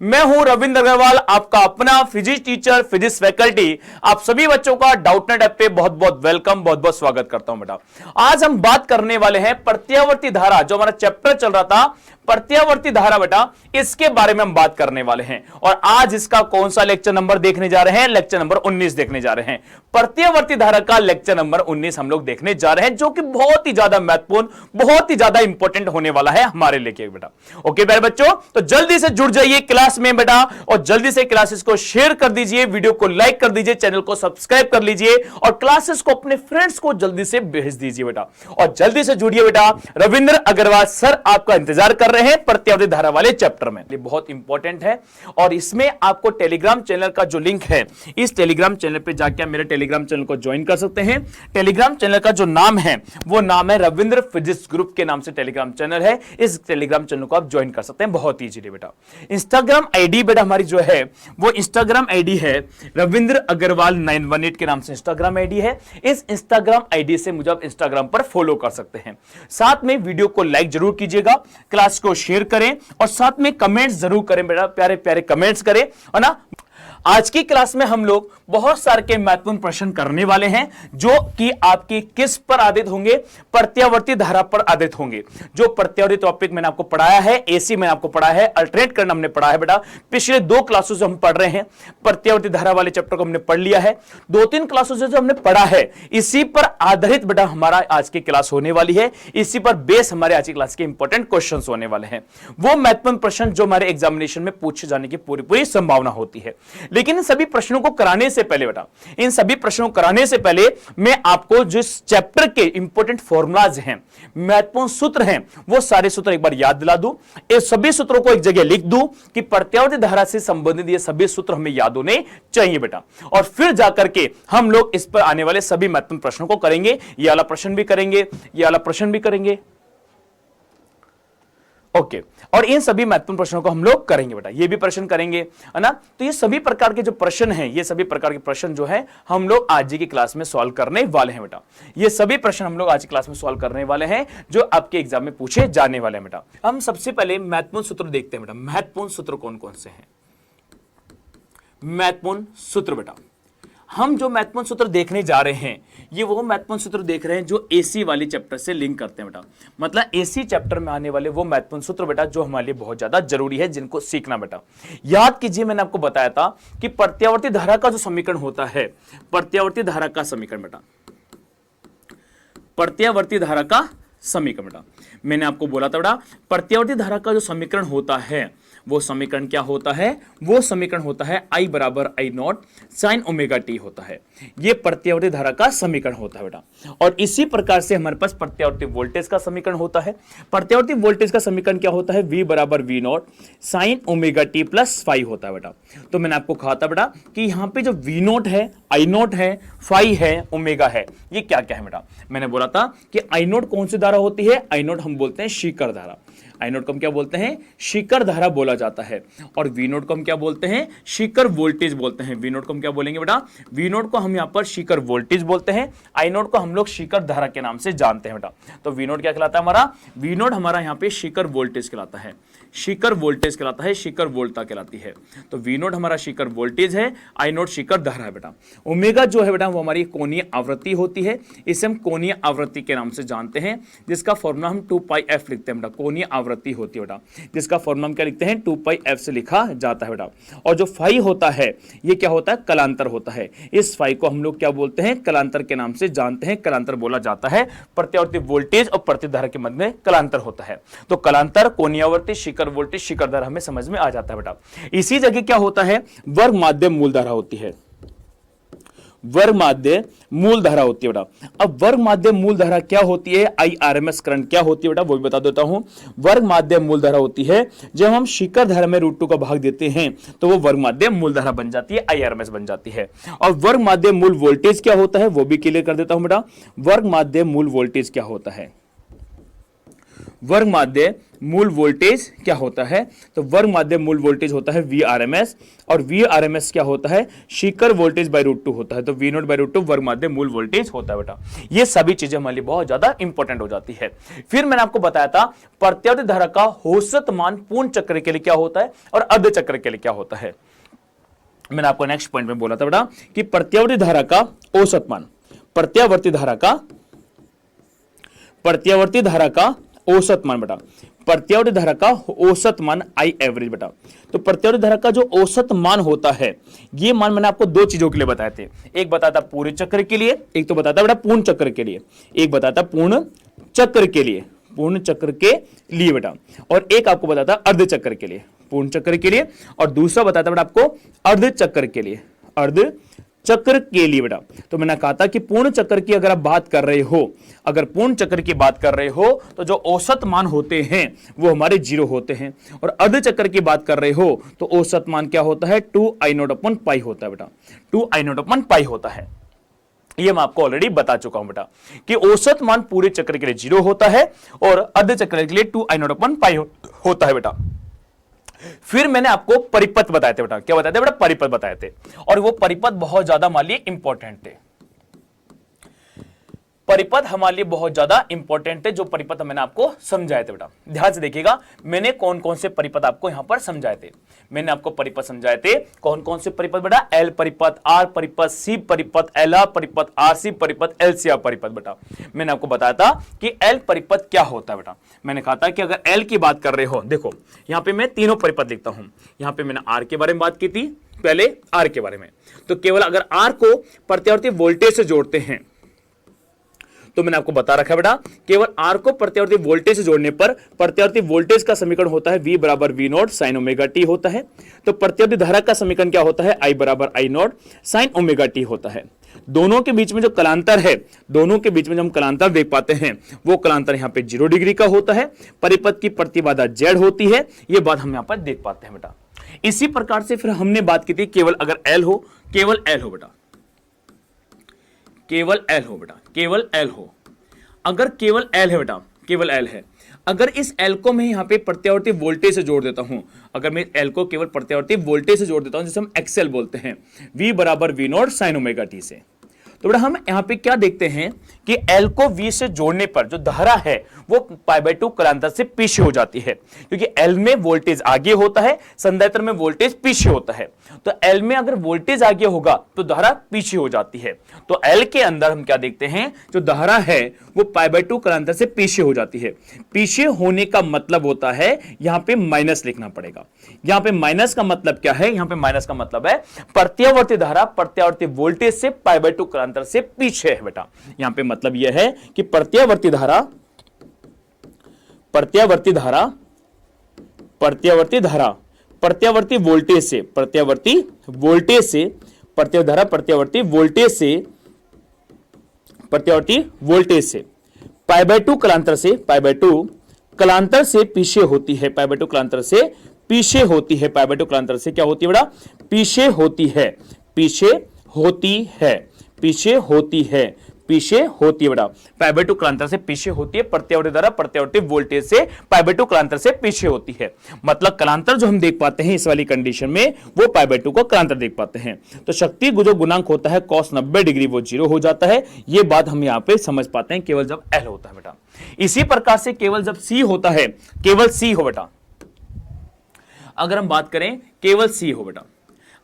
मैं हूं रविंद्र अग्रवाल, आपका अपना फिजिक्स टीचर, फिजिक्स फैकल्टी। आप सभी बच्चों का डाउटनेट ऐप पे बहुत बहुत वेलकम, बहुत बहुत स्वागत करता हूं बेटा। आज हम बात करने वाले हैं प्रत्यावर्ती धारा, जो हमारा चैप्टर चल रहा था प्रत्यावर्ती धारा बेटा, इसके बारे में हम बात करने वाले हैं। और आज इसका कौन सा लेक्चर नंबर देखने जा रहे हैं? लेक्चर नंबर 19 देखने जा रहे हैं। प्रत्यावर्ती धारा का लेक्चर नंबर 19 हम लोग देखने जा रहे हैं, जो कि बहुत ही ज्यादा महत्वपूर्ण, बहुत ही ज्यादा इंपॉर्टेंट होने वाला है हमारे लिए बेटा। ओके प्यारे बच्चों, तो जल्दी से जुड़ जाइए क्लास में बेटा, और जल्दी से क्लासेस को शेयर कर दीजिए, वीडियो को लाइक कर दीजिए, चैनल को सब्सक्राइब कर लीजिए और क्लासेस को अपने फ्रेंड्स को जल्दी से भेज दीजिए बेटा। और जल्दी से जुड़िए बेटा, रविंद्र अग्रवाल सर आपका इंतजार कर रहे हैं प्रत्यावर्ती धारा वाले चैप्टर में। ये बहुत इंपॉर्टेंट है और इसमें आपको टेलीग्राम चैनल का जो लिंक है, इस टेलीग्राम चैनल पे जाके आप मेरे टेलीग्राम चैनल को ज्वाइन कर सकते हैं। टेलीग्राम चैनल का जो नाम है वो नाम है रविंद्र फिजिक्स ग्रुप के नाम से टेलीग्राम चैनल है। इस टेलीग्राम चैनल को आप ज्वाइन कर सकते हैं बहुत इजीली बेटा। इंस्टाग्राम आईडी बेटा हमारी जो है वो इंस्टाग्राम आईडी है रविंद्र अग्रवाल 918 के नाम से इंस्टाग्राम आईडी है। इस इंस्टाग्राम आईडी से मुझे आप इंस्टाग्राम पर फॉलो कर सकते हैं। साथ में वीडियो को लाइक जरूर कीजिएगा, क्लास को शेयर करें और साथ में कमेंट्स जरूर करें बेटा, प्यारे प्यारे कमेंट्स करें, है ना। आज की क्लास में हम लोग बहुत सारे के महत्वपूर्ण प्रश्न करने वाले हैं, जो कि आपकी किस पर आधारित होंगे? प्रत्यावर्ती धारा पर आधारित होंगे। जो प्रत्यावर्ती टॉपिक मैंने आपको पढ़ाया है, एसी मैंने आपको पढ़ाया है, अल्टरनेट करना हमने पढ़ा है बेटा। पिछले 2 क्लासों से हम पढ़ रहे हैं, प्रत्यावर्ती धारा वाले चैप्टर को हमने पढ़ लिया है। 2-3 क्लासों से जो हमने पढ़ा है, इसी पर आधारित बेटा हमारा आज की क्लास होने वाली है। इसी पर बेस हमारे आज की क्लास के इंपॉर्टेंट क्वेश्चन होने वाले हैं, वो महत्वपूर्ण प्रश्न जो हमारे एग्जामिनेशन में पूछे जाने की पूरी संभावना होती है। लेकिन इन सभी प्रश्नों को कराने से पहले बेटा, इन सभी प्रश्नों को कराने से पहले मैं आपको जिस चैप्टर के इंपॉर्टेंट फॉर्मूलाज हैं, महत्वपूर्ण सूत्र हैं, वो सारे सूत्र एक बार याद दिला दूं। ये सभी सूत्रों को एक जगह लिख दूं कि प्रत्यावर्ती धारा से संबंधित ये सभी सूत्र हमें याद होने चाहिए बेटा। और फिर जाकर के हम लोग इस पर आने वाले सभी महत्वपूर्ण प्रश्नों को करेंगे। ये वाला प्रश्न भी करेंगे, ये वाला प्रश्न भी करेंगे। ओके, और इन सभी महत्वपूर्ण प्रश्नों को हम लोग करेंगे बेटा, ये भी प्रश्न करेंगे, है ना। तो ये सभी प्रकार के जो प्रश्न हैं, ये सभी प्रकार के प्रश्न जो है हम लोग आज की क्लास में सॉल्व करने वाले हैं बेटा। ये सभी प्रश्न हम लोग आज की क्लास में सॉल्व करने वाले हैं, जो आपके एग्जाम में पूछे जाने वाले हैं बेटा। हम सबसे पहले महत्वपूर्ण सूत्र देखते हैं बेटा। महत्वपूर्ण सूत्र कौन कौन से हैं? महत्वपूर्ण सूत्र बेटा, हम जो महत्वपूर्ण सूत्र देखने जा रहे हैं, ये वो महत्वपूर्ण सूत्र देख रहे हैं जो एसी वाली चैप्टर से लिंक करते हैं बेटा। मतलब एसी चैप्टर में आने वाले वो महत्वपूर्ण सूत्र बेटा, जो हमारे लिए बहुत ज्यादा जरूरी है, जिनको सीखना बेटा। याद कीजिए, मैंने आपको बताया था कि प्रत्यावर्ती धारा का जो समीकरण होता है, प्रत्यावर्ती धारा का समीकरण बेटा, प्रत्यावर्ती धारा का समीकरण बेटा, मैंने आपको बोला था बेटा, प्रत्यावर्ती धारा का जो समीकरण होता है, वो समीकरण क्या होता है? वो समीकरण होता है I बराबर I not sine omega T होता है। ये प्रत्यावर्ती धारा का समीकरण होता है बेटा। और इसी प्रकार से हमारे पास प्रत्यावर्ती वोल्टेज का समीकरण होता है। प्रत्यावर्ती वोल्टेज का समीकरण क्या होता है? V बराबर V not sine omega t plus phi होता है बेटा। तो मैंने आपको कहा था बेटा कि यहाँ पे जो V नॉट है, I नॉट है, फाई है, ओमेगा है, ये क्या क्या है बेटा? मैंने बोला था कि I नॉट कौन सी धारा होती है? I नॉट हम बोलते हैं शिखर धारा। आई नोट को हम क्या बोलते हैं? शिखर धारा बोला जाता है। और वी नोट को हम क्या बोलते हैं? शिखर वोल्टेज बोलते हैं। वी नोट को हम क्या बोलेंगे बेटा? वी नोट को हम यहाँ पर शिखर वोल्टेज बोलते हैं। आई नोट को हम लोग शिखर धारा के नाम से जानते हैं बेटा। तो वी नोट क्या कहलाता है हमारा? वी नोट हमारा यहाँ पे शिखर वोल्टेज कहलाता है, शिखर वोल्टेज कहलाता है, शिखर वोल्टता कहलाती है। तो वी नोट हमारा शिखर वोल्टेज है, आई नोट शिखर धारा है बेटा। ओमेगा जो है बेटा वो हमारी कोणीय आवृत्ति होती है, इसे हम कोणीय आवृत्ति के नाम से जानते हैं, जिसका फॉर्मूला हम 2πf लिखते हैं बेटा। कोणीय आवृत्ति होती है बेटा, जिसका फॉर्मूला हम क्या लिखते हैं? 2πf से लिखा जाता है बेटा। और जो फाई होता है, ये क्या होता है? कलांतर होता है। इस फाई को हम लोग क्या बोलते हैं? कलांतर के नाम से जानते हैं, कलांतर बोला जाता है। प्रत्यावर्ती वोल्टेज और प्रतिधारा के मध्य में कलांतर होता है। तो कलांतर, कोणीय आवृत्ति, शिखर वोल्टेज, शिखर धारा हमें समझ में आ जाता है बेटा। इसी जगह क्या होता है? वर्ग माध्य मूल धारा होती है, वर्ग माध्य मूल धारा होती है बेटा। अब वर्ग माध्य मूल धारा क्या होती है? IRMS करंट क्या होती है बेटा, वो भी बता देता हूं। वर्ग माध्य मूल धारा होती है, जब हम शिखर धारा में √2 का भाग देते हैं तो वो वर्ग माध्य मूल धारा बन जाती है, IRMS बन जाती है। और वर्ग माध्य मूल वोल्टेज क्या होता है, वो भी क्लियर कर देता हूं बेटा। वर्ग माध्य मूल वोल्टेज क्या होता है? वर्ग माध्य मूल वोल्टेज क्या होता है, तो वर्ग माध्य मूल वोल्टेज होता है Vrms, और Vrms क्या होता है, शिखर वोल्टेज बाय √2 होता है, तो V0 बाय √2 वर्ग माध्य मूल वोल्टेज होता है बेटा। ये सभी चीजें हमारे लिए बहुत ज्यादा इंपॉर्टेंट हो जाती है। फिर मैंने आपको बताया था प्रत्यावर्ती धारा का औसत मान पूर्ण चक्र के लिए क्या होता है और अर्ध चक्र के लिए क्या होता है। मैंने आपको नेक्स्ट पॉइंट में बोला था बेटा कि प्रत्यावर्ती धारा का औसत मान, प्रत्यावर्ती धारा का औसत मान बेटा, प्रत्यावर्ती धारा का औसत मान आई एवरेज बेटा। तो प्रत्यावर्ती धारा का जो औसत मान होता है, ये मान मैंने आपको दो चीजों के लिए बताए थे, एक बताता पूरे चक्र के लिए, एक तो बताता बेटा पूर्ण चक्र के लिए, एक बताता पूर्ण चक्र के लिए, पूर्ण चक्र के लिए बेटा, और एक आपको बताता अर्ध चक्र के लिए, पूर्ण चक्र के लिए, और दूसरा बताता बेटा आपको अर्ध चक्र के लिए, अर्ध चक्र के लिए बेटा। तो मैंने कहा था कि पूर्ण चक्र की अगर आप बात कर रहे हो, अगर पूर्ण चक्र की बात कर रहे हो तो जो औसत मान होते हैं वो हमारे 0 होते हैं, और अर्ध चक्र की बात कर रहे हो तो औसत मान क्या होता है, 2I0/π होता है बेटा, 2I0/π होता है। ये मैं आपको ऑलरेडी बता चुका हूं बेटा कि औसत मान पूरे चक्र के लिए 0 होता है और अर्ध चक्र के लिए 2I0/π होता है बेटा। फिर मैंने आपको परिपथ बताए थे बेटा, क्या बताए थे बेटा, परिपथ बताए थे, और वो परिपथ बहुत ज्यादा हमारे लिए इंपॉर्टेंट थे। परिपथ हमारे लिए बहुत ज्यादा इंपॉर्टेंट है, जो परिपथ मैंने आपको समझाए थे बेटा। ध्यान से देखिएगा मैंने कौन कौन से परिपथ आपको यहां पर समझाए थे। मैंने आपको परिपथ समझाए थे, कौन कौन से परिपथ बेटा, एल परिपथ, आर परिपथ, सी परिपथ, एल आर परिपथ, आर सी परिपथ, एल सी आर परिपथ बेटा। मैंने आपको बताया था कि एल परिपथ क्या होता है बेटा। मैंने कहा था कि अगर एल की बात कर रहे हो, देखो यहां पे मैं तीनों परिपथ लिखता हूं, यहां पे मैंने आर के बारे में बात की थी, पहले आर के बारे में, तो केवल अगर आर को प्रत्यावर्ती वोल्टेज से जोड़ते हैं तो मैंने आपको बता रखा है बेटा, केवल आर को प्रत्यावर्ती वोल्टेज से जोड़ने पर प्रत्यावर्ती वोल्टेज का समीकरण होता है V बराबर V0 sin ओमेगा टी होता है। तो प्रत्यावर्ती धारा का समीकरण क्या होता है, I बराबर I0 sin ओमेगा टी होता है। दोनों के बीच में जो कलांतर है, दोनों के बीच में जो हम कलांतर देख पाते हैं वो कलांतर यहाँ पे 0 डिग्री का होता है। परिपथ की प्रतिबाधा Z होती है, ये बात हम यहाँ पर देख पाते हैं बेटा। इसी प्रकार से फिर हमने बात की थी केवल अगर L हो, केवल L हो बेटा, केवल L हो बेटा, केवल L हो, अगर केवल L है बेटा, केवल L है, अगर इस L को मैं यहां पे प्रत्यावर्ती वोल्टेज से जोड़ देता हूं, अगर मैं L को केवल प्रत्यावर्ती वोल्टेज से जोड़ देता हूं जिसे हम XL बोलते हैं, V बराबर V0 sin ओमेगा टी से, तो बेटा हम यहां पे क्या देखते हैं कि L को V से जोड़ने पर जो धारा है वो π/2 कलांतर से पीछे हो जाती है, क्योंकि L में वोल्टेज आगे होता है, संधारित्र में वोल्टेज पीछे होता है। तो L में अगर वोल्टेज आगे होगा तो धारा पीछे हो जाती है। तो L के अंदर हम क्या देखते हैं, जो धारा है वो π/2 कलांतर से पीछे हो जाती है। पीछे होने का मतलब होता है यहां पे माइनस लिखना पड़ेगा। यहां पे माइनस का मतलब क्या है, यहां पे माइनस का मतलब है प्रत्यावर्ती धारा प्रत्यावर्ती वोल्टेज से π/2 कलांतर से पीछे है बेटा। यहां पे मतलब यह है कि प्रत्यावर्ती धारा प्रत्यावर्ती वोल्टेज से प्रत्यावर्ती वोल्टेज से π/2 कलांतर से पीछे होती है, π/2 कलांतर से पीछे होती है, π/2 कलांतर से क्या होती है बेटा, पीछे होती है, पीछे होती है बेटा, π/2 कलांतर से पीछे होती है। प्रत्यावर्ती धारा प्रत्यावर्ती वोल्टेज से π/2 कलांतर से पीछे होती है, मतलब कलांतर जो हम देख पाते हैं इस वाली कंडीशन में वो π/2 को कलांतर देख पाते हैं। तो शक्ति जो गुणांक होता है cos 90 डिग्री वो 0 हो जाता है। ये बात हम यहाँ पे समझ पाते हैं केवल जब L होता है बेटा। इसी प्रकार से केवल जब C होता है, केवल C हो बेटा, अगर हम बात करें केवल C हो बेटा,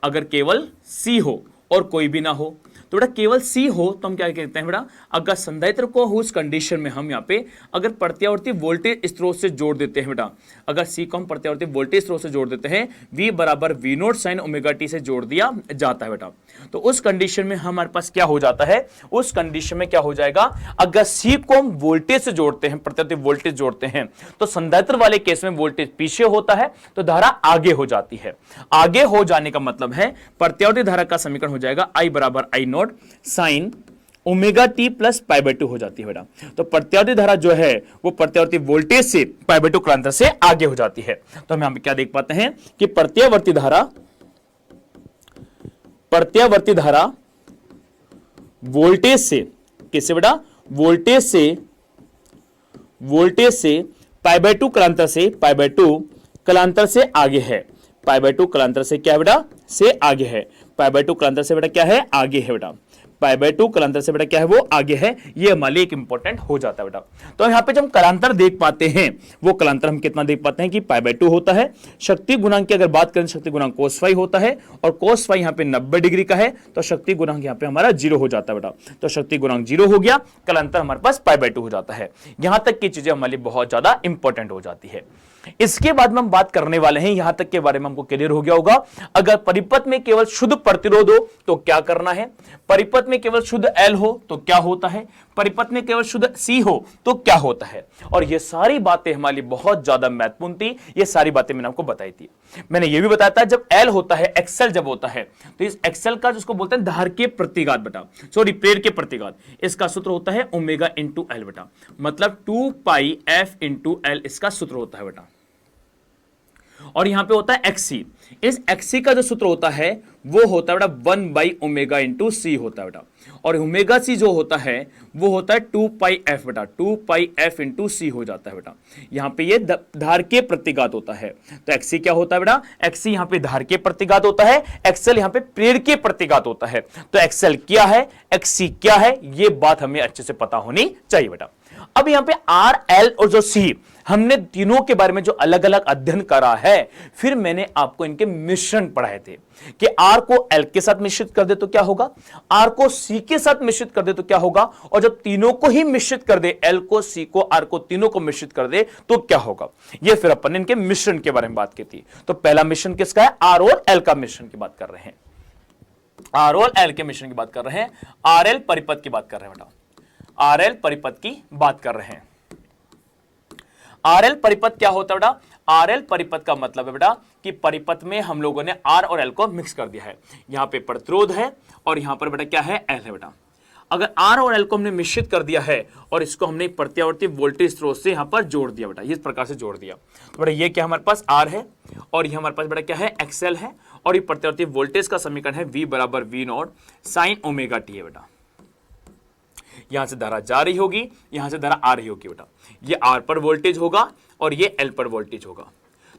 अगर केवल C हो और कोई भी ना हो, तो बेटा केवल C हो तो हम क्या कहते हैं बेटा, अगर संधारित्र को उस कंडीशन में हम यहाँ पे अगर प्रत्यावर्ती वोल्टेज स्रोत से जोड़ देते हैं बेटा, अगर C को हम प्रत्यावर्ती वोल्टेज स्रोत से जोड़ देते हैं, V बराबर V0 sin ओमेगा टी से जोड़ दिया जाता है बेटा, तो उस कंडीशन में हमारे पास क्या हो जाता है, उस कंडीशन में क्या हो जाएगा, अगर C को हम वोल्टेज से जोड़ते हैं, प्रत्यावर्ती वोल्टेज जोड़ते हैं, तो संधारित्र वाले केस में वोल्टेज पीछे होता है तो धारा आगे हो जाती है। आगे हो जाने का मतलब है प्रत्यावर्ती धारा का समीकरण हो जाएगा I बराबर I0 sin omega t plus π/2 हो जाती है बेटा। तो प्रत्यावर्ती धारा जो है वो प्रत्यावर्ती वोल्टेज से π/2 कलांतर से आगे हो जाती है। तो हम यहां पे क्या देख पाते हैं कि प्रत्यावर्ती धारा वोल्टेज से, किससे बेटा, वोल्टेज से पाई बाय 2 कलांतर से, पाई बाय 2 कलांतर से आगे है, पाई बाय 2 कलांतर से क्या है बेटा, से आगे है, पाई बाय 2 कलांतर से बेटा क्या है, आगे है बेटा, पाई बाय 2 कलांतर से बेटा क्या है, वो आगे है। ये हमारे लिए एक इंपॉर्टेंट हो जाता है बेटा। तो यहाँ पे जब हम कलांतर देख पाते हैं, वो कलांतर हम कितना देख पाते हैं कि पाई बाय 2 होता है। शक्ति गुणांक की अगर बात करें, शक्ति गुणांक cos फाई होता है, और cos फाई यहाँ पे 90 डिग्री का है, तो शक्ति गुणांक यहाँ पे हमारा 0 हो जाता है बेटा। तो शक्ति गुणांक 0 हो गया, कलांतर हमारे पास पाई बाय 2 हो जाता है। यहां तक की चीजें हमारे लिए बहुत ज्यादा इंपॉर्टेंट हो जाती है। इसके बाद में हम बात करने वाले हैं, यहां तक के बारे में हमको क्लियर हो गया होगा। अगर परिपथ में केवल शुद्ध प्रतिरोध हो तो क्या करना है, परिपथ में केवल शुद्ध L हो तो क्या होता है, परिपथ में केवल शुद्ध C हो तो क्या होता है। और ये सारी बातें हमारे लिए बहुत ज्यादा महत्वपूर्ण थी। ये सारी बातें मैंने आपको बताई थी। मैंने ये भी बताया था जब L होता है, एक्सेल जब होता है, तो इस एक्सेल का जिसको बोलते हैं धार के प्रतिघात बेटा, सॉरी प्रेर के प्रतिघात, इसका सूत्र होता है ओमेगा इंटू एल बेटा, मतलब 2 पाई एफ इंटू एल इसका सूत्र होता है बेटा। और यहां पे होता है एक्सी, इस एक्सी का जो सूत्र होता है वो होता है बेटा 1 बाई ओमेगा इंटू सी होता है बेटा, और ओमेगा सी जो होता है वो होता है 2 पाई एफ बेटा, 2 पाई एफ इंटू सी हो जाता है बेटा। यहां पे ये धार के प्रतिघात होता है। तो एक्सी क्या होता है बेटा, एक्सी यहां पे धार के प्रतिघात होता है, एक्सेल यहां पे प्रेर के प्रतिघात होता है। तो एक्सेल क्या है, एक्सी क्या है, ये बात हमें अच्छे से पता होनी चाहिए बेटा। अब यहां पे आर, एल और जो सी, हमने तीनों के बारे में जो अलग अलग अध्ययन करा है, फिर मैंने आपको इनके मिश्रण पढ़ाए थे कि आर को एल के साथ मिश्रित कर दे तो क्या होगा, आर को सी के साथ मिश्रित कर दे तो क्या होगा, और जब तीनों को ही मिश्रित कर दे, एल को, सी को, आर को, तीनों को मिश्रित कर दे तो क्या होगा। ये फिर अपन ने इनके मिश्रण के बारे में बात की थी। तो पहला मिश्रण किसका है, आर और एल का मिश्रण की बात कर रहे हैं, आर और एल के मिश्रण की बात कर रहे हैं, आर एल परिपथ की बात कर रहे हैं बेटा, आर एल परिपथ की बात कर रहे हैं। आर एल परिपथ क्या होता है बेटा, आर एल परिपथ का मतलब है बेटा कि परिपथ में हम लोगों ने आर और एल को मिक्स कर दिया है। यहां पे प्रतिरोध है और यहां पर बेटा क्या है, एल है बेटा। अगर आर और एल को हमने मिश्रित कर दिया है और इसको हमने प्रत्यावर्ती वोल्टेज स्रोत से यहां पर जोड़ दिया बेटा, इस प्रकार से जोड़ दिया, तो बेटा ये क्या हमारे पास आर है और ये हमारे पास बेटा क्या है, एक्सएल है, और ये प्रत्यावर्ती वोल्टेज का समीकरण है V बराबर V not sine omega T है बेटा। यहां से धारा जा रही होगी, यहां से धारा आ रही होगी बेटा, ये आर पर वोल्टेज होगा और ये एल पर वोल्टेज होगा।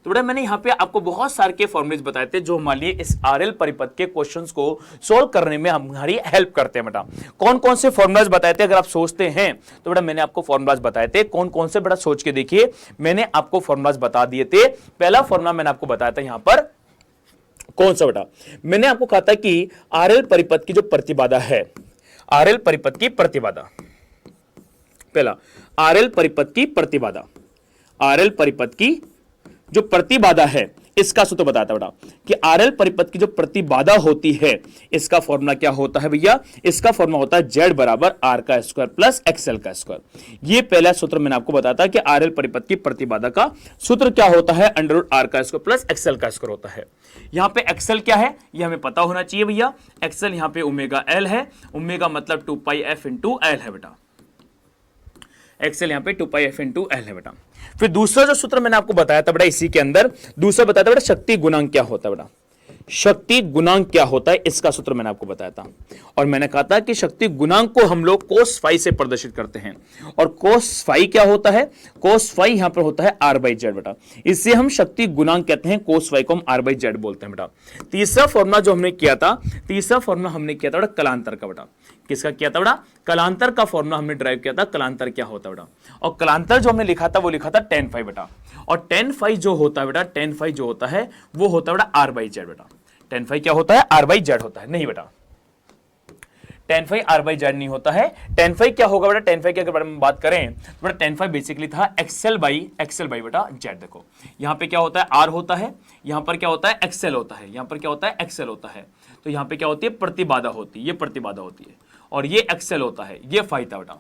तो बेटा मैंने यहां पे आपको बहुत सारे के फॉर्मूलेज बताए थे जो हमारे लिए इस आरएल परिपथ के क्वेश्चंस को सोल्व करने में हमारी हेल्प करते हैं बेटा। कौन कौन से फॉर्मूलाज बताए थे, अगर आप सोचते हैं तो बेटा मैंने आपको फॉर्मूलाज बताए थे, कौन कौन से बेटा सोच के देखिए, मैंने आपको फॉर्मूलाज बता दिए थे। पहला फॉर्मूला मैंने आपको बताया था यहां पर, कौन सा बेटा, मैंने आपको कहा था कि आरएल परिपथ की जो प्रतिबाधा है, आरएल परिपथ की प्रतिबाधा, पहला आरएल परिपथ की प्रतिबाधा, आरएल परिपथ की जो प्रतिबाधा है इसका सूत्र बताता बेटा कि आरएल परिपथ की जो प्रतिबाधा होती है इसका फॉर्मूला क्या होता है भैया, इसका फॉर्मूला होता है Z बराबर आर का स्क्वायर प्लस एक्सएल का स्क्वायर। ये पहला सूत्र मैंने आपको बताया था कि आरएल परिपथ की प्रतिबाधा का सूत्र क्या होता है, अंडर रूट आर का स्क्वायर प्लस एक्सएल का स्क्वायर होता है। यहां पे एक्सएल क्या है ये हमें पता होना चाहिए भैया, एक्सएल यहां पे ओमेगा एल है, ओमेगा मतलब 2 पाई एफ इंटू एल है बेटा, एक्सएल यहां पे 2 पाई एफ इंटू एल है बेटा। फिर दूसरा जो सूत्र मैंने आपको बताया था बेटा, इसी के अंदर दूसरा बताया था बेटा शक्ति गुणांक क्या होता है बेटा, शक्ति गुणांक क्या होता है इसका सूत्र मैंने आपको बताया था। और मैंने कहा था कि शक्ति गुणांक को हम लोग कोस फाई से प्रदर्शित करते हैं, और कोस फाई क्या होता है, कोस फाई यहां पर होता है आर बाई जेड बेटा, इससे हम शक्ति गुणांक कहते हैं, कोस फाई को हम आर बाई जेड बोलते हैं बेटा। तीसरा फॉर्मूला जो हमने किया था, तीसरा फॉर्मूला हमने किया था बेटा कलांतर का बेटा, किसका किया था बेटा, कलांतर का फॉर्मूला हमने ड्राइव किया था, कलांतर क्या होता है बेटा, और कलांतर जो हमने लिखा था वो लिखा था tan फाई बेटा, और tan फाई जो होता है बेटा, tan फाई जो होता है वो होता है बेटा आर बाई जेड बेटा। tan फाई क्या होता है, आर बाई जेड होता है, नहीं बेटा tan phi R by Z नहीं होता है। tan फाई क्या होगा बेटा, tan फाई के अगर बारे में बात करें तो बेटा tan फाई बेसिकली था एक्सएल बाई बेटा जेड। देखो यहां पे क्या होता है, आर होता है, यहां पर क्या होता है, एक्सएल होता है, यहां पर क्या होता है, एक्सएल होता है, तो यहां पे क्या होती है, प्रतिबाधा होती है, ये प्रतिबाधा होती है, और ये एक्सएल होता है, ये फाई था बेटा।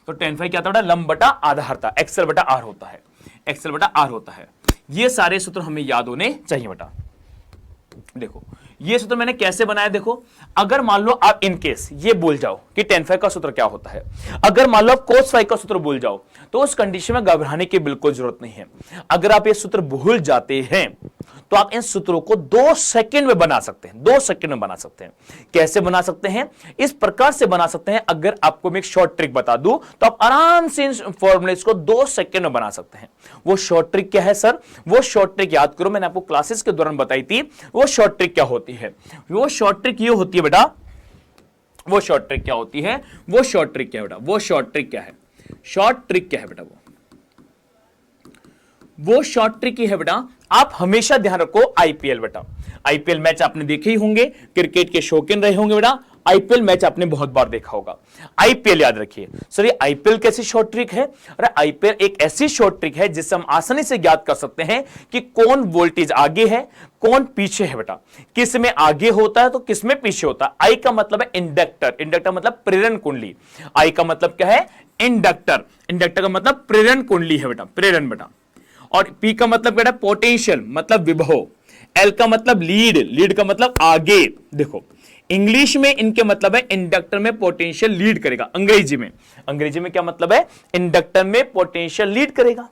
तो tan फाई क्या था बेटा, लंब बटा आधार था, एक्सएल बटा आर होता है, एक्सएल बटा आर होता है। ये सारे सूत्र हमें याद होने चाहिए बेटा। देखो ये सूत्र मैंने कैसे बनाया, देखो अगर मान लो आप इन केस ये भूल जाओ कि tan फाई का सूत्र क्या होता है, अगर मान लो आप cos फाई का सूत्र भूल जाओ तो उस कंडीशन में घबराने की बिल्कुल जरूरत नहीं है। अगर आप ये सूत्र भूल जाते हैं तो आप इन सूत्रों को 2 सेकंड में बना सकते हैं, 2 सेकंड में बना सकते हैं। कैसे बना सकते हैं? इस प्रकार से बना सकते हैं, अगर आपको मैं एक शॉर्ट ट्रिक बता दूं तो आप आराम से इन फॉर्मूलेस को 2 सेकंड में बना सकते हैं। वो शॉर्ट ट्रिक क्या है सर? वो शॉर्ट ट्रिक याद करो, मैंने आपको क्लासेस के दौरान बताई थी। वो शॉर्ट ट्रिक क्या होती है? वो शॉर्ट ट्रिक ये होती है बेटा, वो शॉर्ट ट्रिक क्या होती है? वो शॉर्ट ट्रिक क्या है बेटा? वो शॉर्ट ट्रिक क्या है? शॉर्ट ट्रिक क्या है बेटा? वो शॉर्ट ट्रिक ही है बेटा, आप हमेशा ध्यान रखो आईपीएल बेटा। आईपीएल मैच आपने देखे ही होंगे, क्रिकेट के शौकीन रहे होंगे बेटा, आईपीएल मैच आपने बहुत बार देखा होगा। आईपीएल याद रखिए सर, ये आईपीएल कैसी शॉर्ट ट्रिक है? अरे आईपीएल एक ऐसी शॉर्ट ट्रिक है जिससे हम आसानी से ज्ञात कर सकते हैं कि कौन वोल्टेज आगे है, कौन पीछे है बेटा। किस में आगे होता है तो किस में पीछे होता है। आई का मतलब है इंडक्टर, इंडक्टर मतलब प्रेरण कुंडली। आई का मतलब क्या है? इंडक्टर, इंडक्टर का मतलब प्रेरण कुंडली है बेटा, प्रेरण बेटा। और पी का मतलब बेटा पोटेंशियल, मतलब विभव। एल का मतलब लीड, लीड का मतलब आगे। देखो इंग्लिश में इनके मतलब है इंडक्टर में पोटेंशियल लीड करेगा। अंग्रेजी में क्या मतलब है? इंडक्टर में पोटेंशियल लीड करेगा।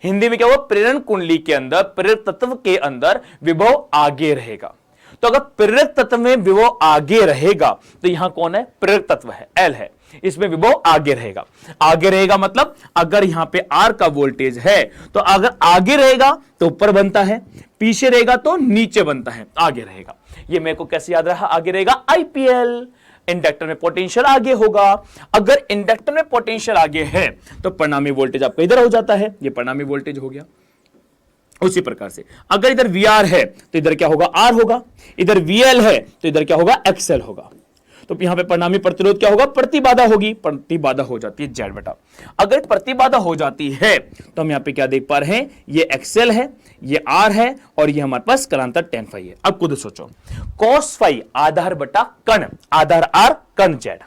हिंदी में क्या हुआ? प्रेरण कुंडली के अंदर, प्रेरक तत्व के अंदर विभव आगे रहेगा। तो अगर प्रेरक तत्व में विभव आगे रहेगा तो यहां कौन है? प्रेरक तत्व है, एल है, इसमें विभव आगे रहेगा। आगे रहेगा मतलब अगर यहां पे आर का वोल्टेज है तो अगर आगे रहेगा तो ऊपर बनता है, पीछे रहेगा तो नीचे बनता है, आगे रहेगा। ये मेरे को कैसे याद रहा? आगे रहेगा आईपीएल, इंडक्टर में पोटेंशियल आगे होगा। अगर इंडक्टर में पोटेंशियल आगे है तो परिणामी वोल्टेज आपका इधर हो जाता है, ये परिणामी वोल्टेज हो गया। उसी प्रकार से अगर इधर वीआर है तो इधर क्या होगा? आर होगा। इधर वीएल है तो इधर क्या होगा? एक्सएल होगा। तो यहां पे परिणामी प्रतिरोध क्या होगा? प्रतिबाधा होगी, प्रतिबाधा हो जाती है जेड बेटा। अगर प्रतिबाधा हो जाती है तो हम यहां पे क्या देख पा रहे हैं? ये एक्सएल है, ये आर है और ये हमारे पास कालांतर tan फाई है। अब खुद सोचो, cos फाई आधार बटा कण, आधार आर कण जेड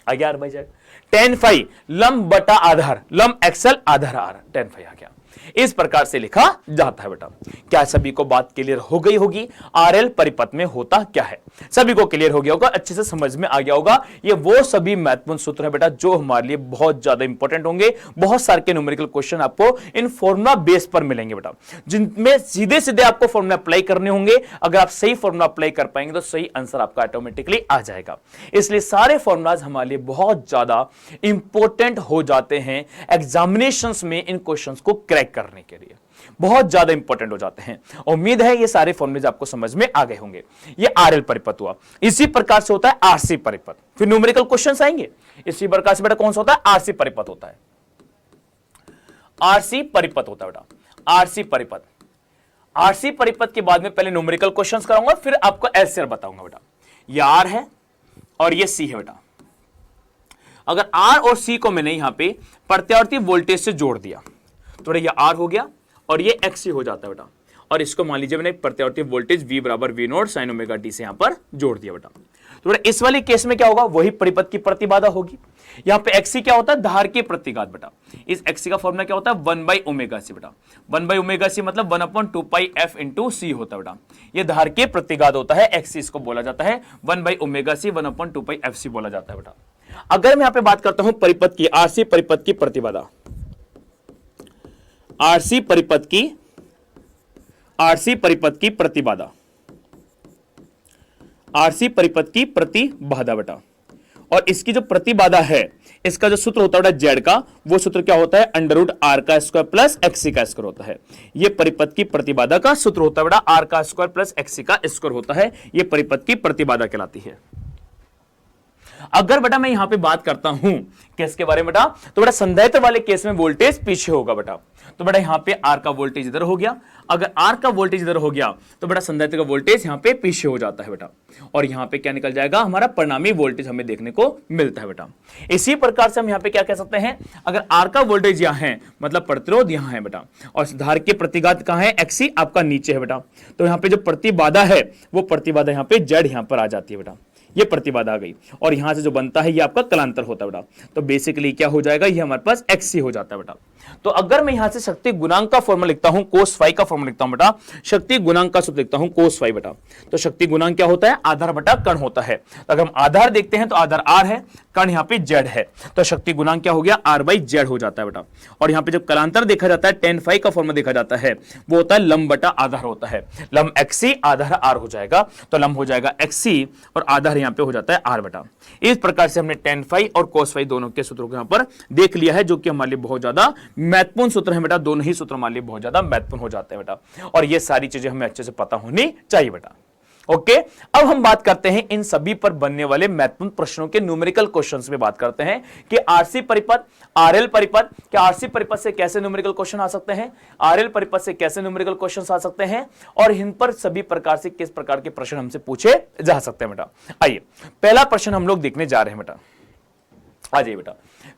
आ गया, R by Z. tan phi लंब बटा आधार, लंब एक्सएल आधार आर, tan फाई आ गया। इस प्रकार से लिखा जाता है बेटा। क्या सभी को बात क्लियर हो गई होगी? आरएल परिपथ में होता क्या है सभी को क्लियर हो गया होगा, अच्छे से समझ में आ गया होगा। ये वो सभी महत्वपूर्ण सूत्र है बेटा जो हमारे लिए बहुत ज्यादा इंपॉर्टेंट होंगे। बहुत सारे के न्यूमेरिकल क्वेश्चन आपको इन फॉर्मूला बेस पर मिलेंगे बेटा, जिनमें सीधे सीधे आपको फॉर्मूला अप्लाई करने होंगे। अगर आप सही फॉर्मूला अप्लाई कर पाएंगे तो सही आंसर आपका ऑटोमेटिकली आ जाएगा। इसलिए सारे फॉर्मूलाज हमारे लिए बहुत ज्यादा इंपॉर्टेंट हो जाते हैं एग्जामिनेशंस में, इन क्वेश्चंस को क्रैक करने के लिए बहुत ज्यादा इंपॉर्टेंट हो जाते हैं। उम्मीद है ये सारे फॉर्मूलेज आपको समझ में आ गए होंगे। ये आरएल परिपथ हुआ। इसी प्रकार से होता है आरसी परिपथ, फिर न्यूमेरिकल क्वेश्चंस आएंगे। इसी प्रकार से बेटा कौन सा होता है? आरसी परिपथ होता है। आरसी परिपथ होता है बेटा, आरसी परिपथ। आरसी परिपथ के बाद में पहले न्यूमेरिकल क्वेश्चंस कराऊंगा, फिर आपको एलसीआर बताऊंगा बेटा। ये आर है और ये सी है बेटा। अगर आर और सी को मैंने यहां पे प्रत्यावर्ती वोल्टेज से जोड़ दिया तो ये आर हो गया और ये एक्स हो जाता है बेटा। और इसको मान लीजिए मैंने प्रत्यावर्ती वोल्टेज V बराबर V not sine omega t से यहां पर जोड़ दिया बेटा। तो बेटा इस वाले केस में क्या होगा? वही परिपथ की प्रतिबाधा होगी। यहां पे एक्सी क्या होता है? धार के प्रतिघात बेटा। इस एक्सी का फॉर्मूला क्या होता है? 1/ओमेगा सी बेटा। 1/ओमेगा सी मतलब 1/2πf इंटू सी होता है बेटा। ये धार के प्रतिघात होता है, एक्सी इसको बोला जाता है। 1/ओमेगा सी 1/2πf सी बोला जाता है बेटा। अगर मैं यहां पे बात करता हूं परिपथ की, आरसी परिपथ की प्रतिबाधा, आरसी परिपथ की प्रतिबाधा, आरसी परिपथ की प्रतिबाधा बेटा। और इसकी जो प्रतिबाधा है, इसका जो सूत्र होता है बेटा जेड का, वो सूत्र क्या होता है? अंडर आर का स्क्वायर प्लस एक्सी का स्क्वायर होता है। ये परिपथ की प्रतिबाधा का सूत्र होता है बेटा, आर का स्क्वायर प्लस एक्सी का स्क्वायर होता है। ये परिपथ की प्रतिबाधा कहलाती है। अगर बेटा मैं यहां पे बात करता हूं किसके बारे में बेटा, तो बेटा संधारित्र वाले केस में वोल्टेज पीछे होगा बेटा। तो बेटा यहां पे आर का वोल्टेज इधर हो गया। अगर आर का वोल्टेज इधर हो गया तो बेटा संधारित्र का वोल्टेज यहां पे पीछे हो जाता है बेटा। और यहां पे क्या निकल जाएगा? हमारा परिणामी वोल्टेज हमें देखने को मिलता है बेटा। इसी प्रकार से हम यहां पे क्या कह सकते हैं? अगर आर का वोल्टेज यहां है मतलब प्रतिरोध यहां है बेटा, और धार के प्रतिघात कहां है? एक्सी आपका नीचे है बेटा। तो यहां पे जो प्रतिबाधा है वो प्रतिबाधा यहां पे जेड यहां पर आ जाती है बेटा। ये प्रतिबाधा आ गई, और यहां से जो बनता है ये आपका कलांतर होता है बेटा। तो बेसिकली क्या हो जाएगा, ये हमारे पास XC हो जाता है बेटा। तो अगर मैं यहां से शक्ति गुणांक का फॉर्मूला लिखता हूं, cos फाई का फॉर्मूला लिखता हूं बेटा, शक्ति गुणांक का सूत्र लिखता हूं cos फाई बेटा। तो शक्ति गुणांक क्या होता है, आधार बटा कण होता है। तो अगर हम आधार देखते हैं तो आधार R है, कण यहां पे Z है, तो शक्ति गुणांक क्या हो गया, R/Z हो जाता है बेटा। और यहां पे जब कलांतर देखा जाता है, tan फाई का फॉर्मूला देखा जाता है, वो होता है लंब बटा आधार होता है। लंब XC आधार R हो जाएगा, तो लंब हो जाएगा XC और आधार यहां पे हो जाता है R बेटा। इस प्रकार से हमने tan फाई और cos फाई दोनों के सूत्रों को यहां पर देख लिया है, जो कि हमारे लिए बहुत ज्यादा महत्वपूर्ण सूत्र है बेटा। दोनों ही सूत्र हमारे लिए बहुत ज्यादा महत्वपूर्ण हो जाते हैं बेटा, और ये सारी चीजें हमें अच्छे से पता होनी चाहिए बेटा। ओके, अब हम बात करते हैं इन सभी पर बनने वाले महत्वपूर्ण प्रश्नों के न्यूमेरिकल क्वेश्चंस में बात करते हैं कि आरसी परिपथ, आरएल परिपथ, क्या आरसी परिपथ से कैसे न्यूमेरिकल क्वेश्चन आ सकते हैं, आरएल परिपथ से कैसे न्यूमेरिकल क्वेश्चन आ सकते हैं, और इन पर सभी प्रकार से किस प्रकार के प्रश्न हमसे पूछे जा सकते हैं बेटा। आइए पहला प्रश्न हम लोग देखने जा रहे हैं बेटा। आ जाइए बेटा,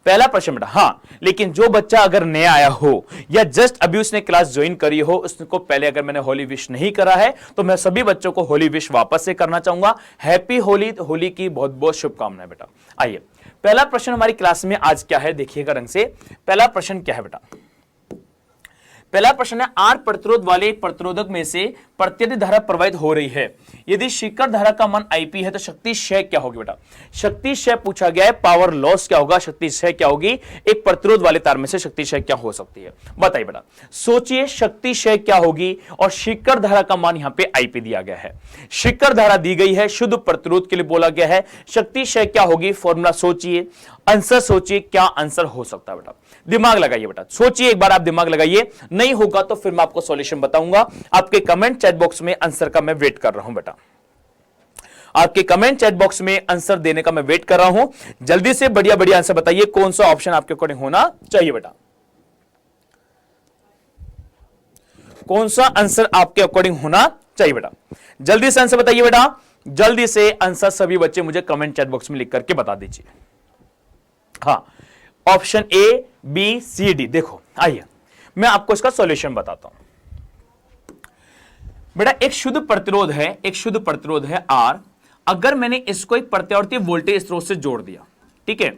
पहला प्रश्न बेटा। हाँ, लेकिन जो बच्चा अगर नया आया हो या जस्ट अभी उसने क्लास ज्वाइन करी हो, उसको पहले अगर मैंने होली विश नहीं करा है, तो मैं सभी बच्चों को होली विश वापस से करना चाहूंगा। हैप्पी होली, होली की बहुत बहुत शुभकामनाएं बेटा। आइए पहला प्रश्न हमारी क्लास में आज क्या है, देखिएगा रंग से। पहला प्रश्न क्या है बेटा, पहला प्रश्न है, आर प्रतिरोध वाले एक प्रतिरोधक में से प्रत्येक धारा प्रवाहित हो रही है, यदि शिखर धारा का मान Ip है तो शक्ति क्षय क्या होगी बेटा। शक्ति क्षय पूछा गया है, पावर लॉस क्या होगा, शक्ति क्षय क्या होगी, एक प्रतिरोध वाले तार में से शक्ति क्षय क्या हो सकती है, बताइए बेटा। सोचिए शक्ति क्षय क्या होगी, और शिखर धारा का मान यहां पे Ip दिया गया है, शिखर धारा दी गई है, शुद्ध प्रतिरोध के लिए बोला गया है, शक्ति क्षय क्या होगी, फॉर्मूला सोचिए, आंसर सोचिए, क्या आंसर हो सकता है बेटा। दिमाग लगाइए बेटा, सोचिए एक बार, आप दिमाग लगाइए, नहीं होगा तो फिर मैं आपको सॉल्यूशन बताऊंगा। आपके कमेंट चैट बॉक्स में आंसर का मैं वेट कर रहा हूं बेटा, आपके कमेंट चैट बॉक्स में आंसर देने का मैं वेट कर रहा हूं। जल्दी से बढ़िया बढ़िया आंसर बताइए, कौन सा ऑप्शन आपके अकॉर्डिंग होना चाहिए बेटा, कौन सा आंसर आपके अकॉर्डिंग होना चाहिए बेटा। जल्दी से आंसर बताइए बेटा, जल्दी से आंसर सभी बच्चे मुझे कमेंट चैट बॉक्स में लिख करके बता दीजिए। हाँ, option A, B, C, D. देखो आइए मैं आपको इसका सॉल्यूशन बताता हूं बेटा। एक शुद्ध प्रतिरोध है, एक शुद्ध प्रतिरोध है R, अगर मैंने इसको एक प्रत्यावर्ती वोल्टेज स्रोत से जोड़ दिया, ठीक है।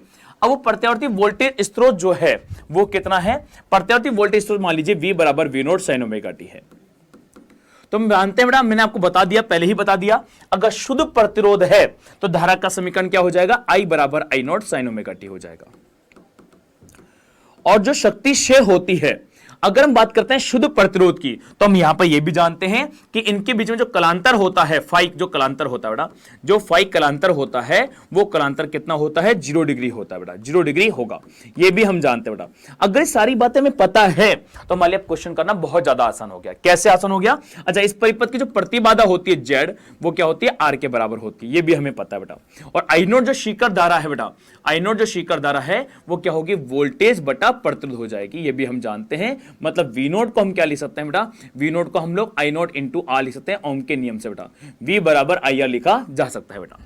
अब वो प्रत्यावर्ती वोल्टेज स्रोत जो है वो कितना है, प्रत्यावर्ती वोल्टेज स्रोत मान लीजिए V बराबर V0 sin ओमेगा t है। तो हम जानते हैं बेटा, मैंने आपको बता दिया, पहले ही बता दिया, अगर शुद्ध प्रतिरोध है तो धारा का समीकरण क्या हो जाएगा, I बराबर I0 sin ओमेगा t हो जाएगा। और जो शक्ति क्षय होती है, अगर हम बात करते हैं शुद्ध प्रतिरोध की, तो हम यहां पर यह भी जानते हैं कि इनके बीच में जो कलांतर होता है, फाई जो कलांतर होता है बेटा, जो फाई कलांतर होता है वो कलांतर कितना होता है, 0 डिग्री होता है बेटा, 0 डिग्री होगा, ये भी हम जानते हैं बेटा। अगर ये सारी बातें हमें पता है तो हमारे लिए क्वेश्चन करना बहुत ज्यादा आसान हो गया। कैसे आसान हो गया, अच्छा इस परिपथ की जो प्रतिबाधा होती है Z, वो क्या होती है, R के बराबर होती है, ये भी हमें पता है बेटा। और I0 जो शिखर धारा है बेटा, I0 जो शिखर धारा है वो क्या होगी, वोल्टेज बटा प्रतिरोध हो जाएगी, ये भी हम जानते हैं। मतलब V0 को हम क्या लिख सकते हैं बेटा, V0 को हम लोग I0 इंटू R लिख सकते हैं ओम के नियम से बेटा, V बराबर IR लिखा जा सकता है बेटा।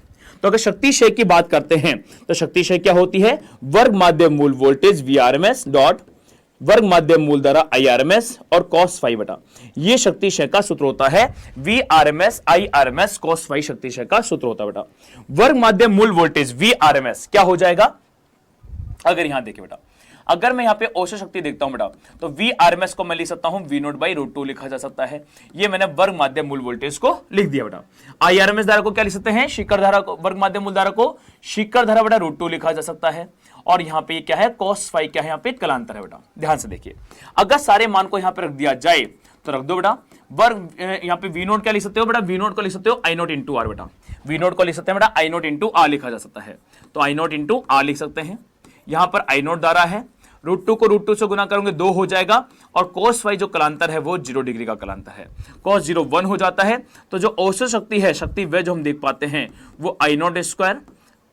तो अगर शक्ति क्षय की बात करते हैं तो शक्ति क्षय क्या होती है, वर्ग माध्य मूल वोल्टेज Vrms डॉट वर्ग माध्य मूल धारा Irms और cos फाई बेटा, ये शक्ति क्षय का सूत्र होता है। Vrms Irms cos फाई शक्ति क्षय का सूत्र होता है बेटा। वर्ग माध्य मूल वोल्टेज Vrms क्या हो जाएगा, अगर यहां देखिए बेटा, अगर मैं यहां पे औसत शक्ति देखता हूं बेटा, तो Vrms को मैं लिख सकता हूं V0/√2 लिखा जा सकता है, ये मैंने वर्ग माध्य मूल वोल्टेज को लिख दिया बेटा। Irms धारा को क्या लिख सकते हैं, शिखर धारा को, वर्ग माध्य मूल धारा को शिखर धारा बेटा √2 लिखा जा सकता है। और यहां पे क्या है, cos फाई क्या है, यहां पे कलांतर है बेटा। ध्यान से देखिए, अगर सारे मान को यहां पे रख दिया जाए तो रख दो बेटा, वर्ग यहां पे V0 क्या लिख सकते हो बेटा, V0 को लिख सकते हो I0 इंटू R बेटा, V0 को लिख सकते हैं बेटा I0 इंटू R लिखा जा सकता है, तो I0 इंटू R लिख सकते हैं। यहां पर I0 धारा है, √2 को √2 से गुना करोगे 2 हो जाएगा, और cos फाई जो कलांतर है वो 0 डिग्री का कलांतर है, cos 0 1 हो जाता है। तो जो औसत शक्ति है, शक्ति वह जो हम देख पाते हैं वो I0 square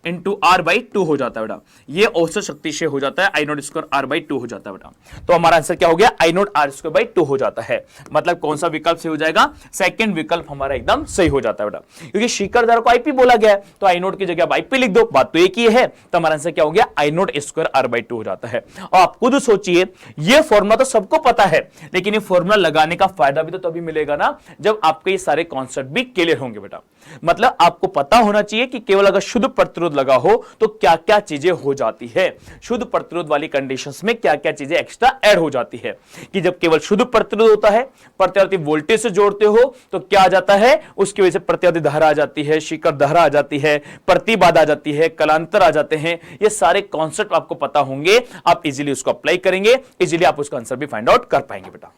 into R by two हो जाता है बेटा, ये औसत शक्ति से हो जाता है, I naught square R by two हो जाता है बेटा। तो हमारा आंसर क्या हो गया, I naught R square by two हो जाता है। मतलब कौन सा विकल्प सही हो जाएगा, सेकंड विकल्प हमारा एकदम सही हो जाता है बेटा, क्योंकि शिखर धारा को आईपी बोला गया है, तो आई नोट की जगह आईपी लिख दो, बात तो एक ही है। तो हमारा आंसर क्या हो गया, I naught square R by two हो जाता है। और आप खुद सोचिए, ये फॉर्मूला तो सबको पता है, लेकिन ये फॉर्मूला लगाने का फायदा भी तो तभी मिलेगा ना जब आपके ये सारे कॉन्सेप्ट भी क्लियर होंगे बेटा। मतलब आपको पता होना चाहिए कि केवल अगर शुद्ध प्रतिरोध लगा हो तो क्या क्या चीजें हो जाती है, शुद्ध प्रतिरोध वाली कंडीशंस में क्या क्या चीजें एक्स्ट्रा ऐड हो जाती है, कि जब केवल शुद्ध प्रतिरोध होता है, प्रत्यावर्ती वोल्टेज से जोड़ते हो तो क्या आ जाता है, उसकी वजह से प्रत्यावर्ती धारा आ जाती है, शिखर धारा आ जाती है, प्रतिबाधा आ जाती है, कलांतर आ जाते हैं। ये सारे कॉन्सेप्ट आपको पता होंगे, आप इजीली उसको अप्लाई करेंगे, इजीली आप उसका आंसर भी फाइंड आउट कर पाएंगे बेटा।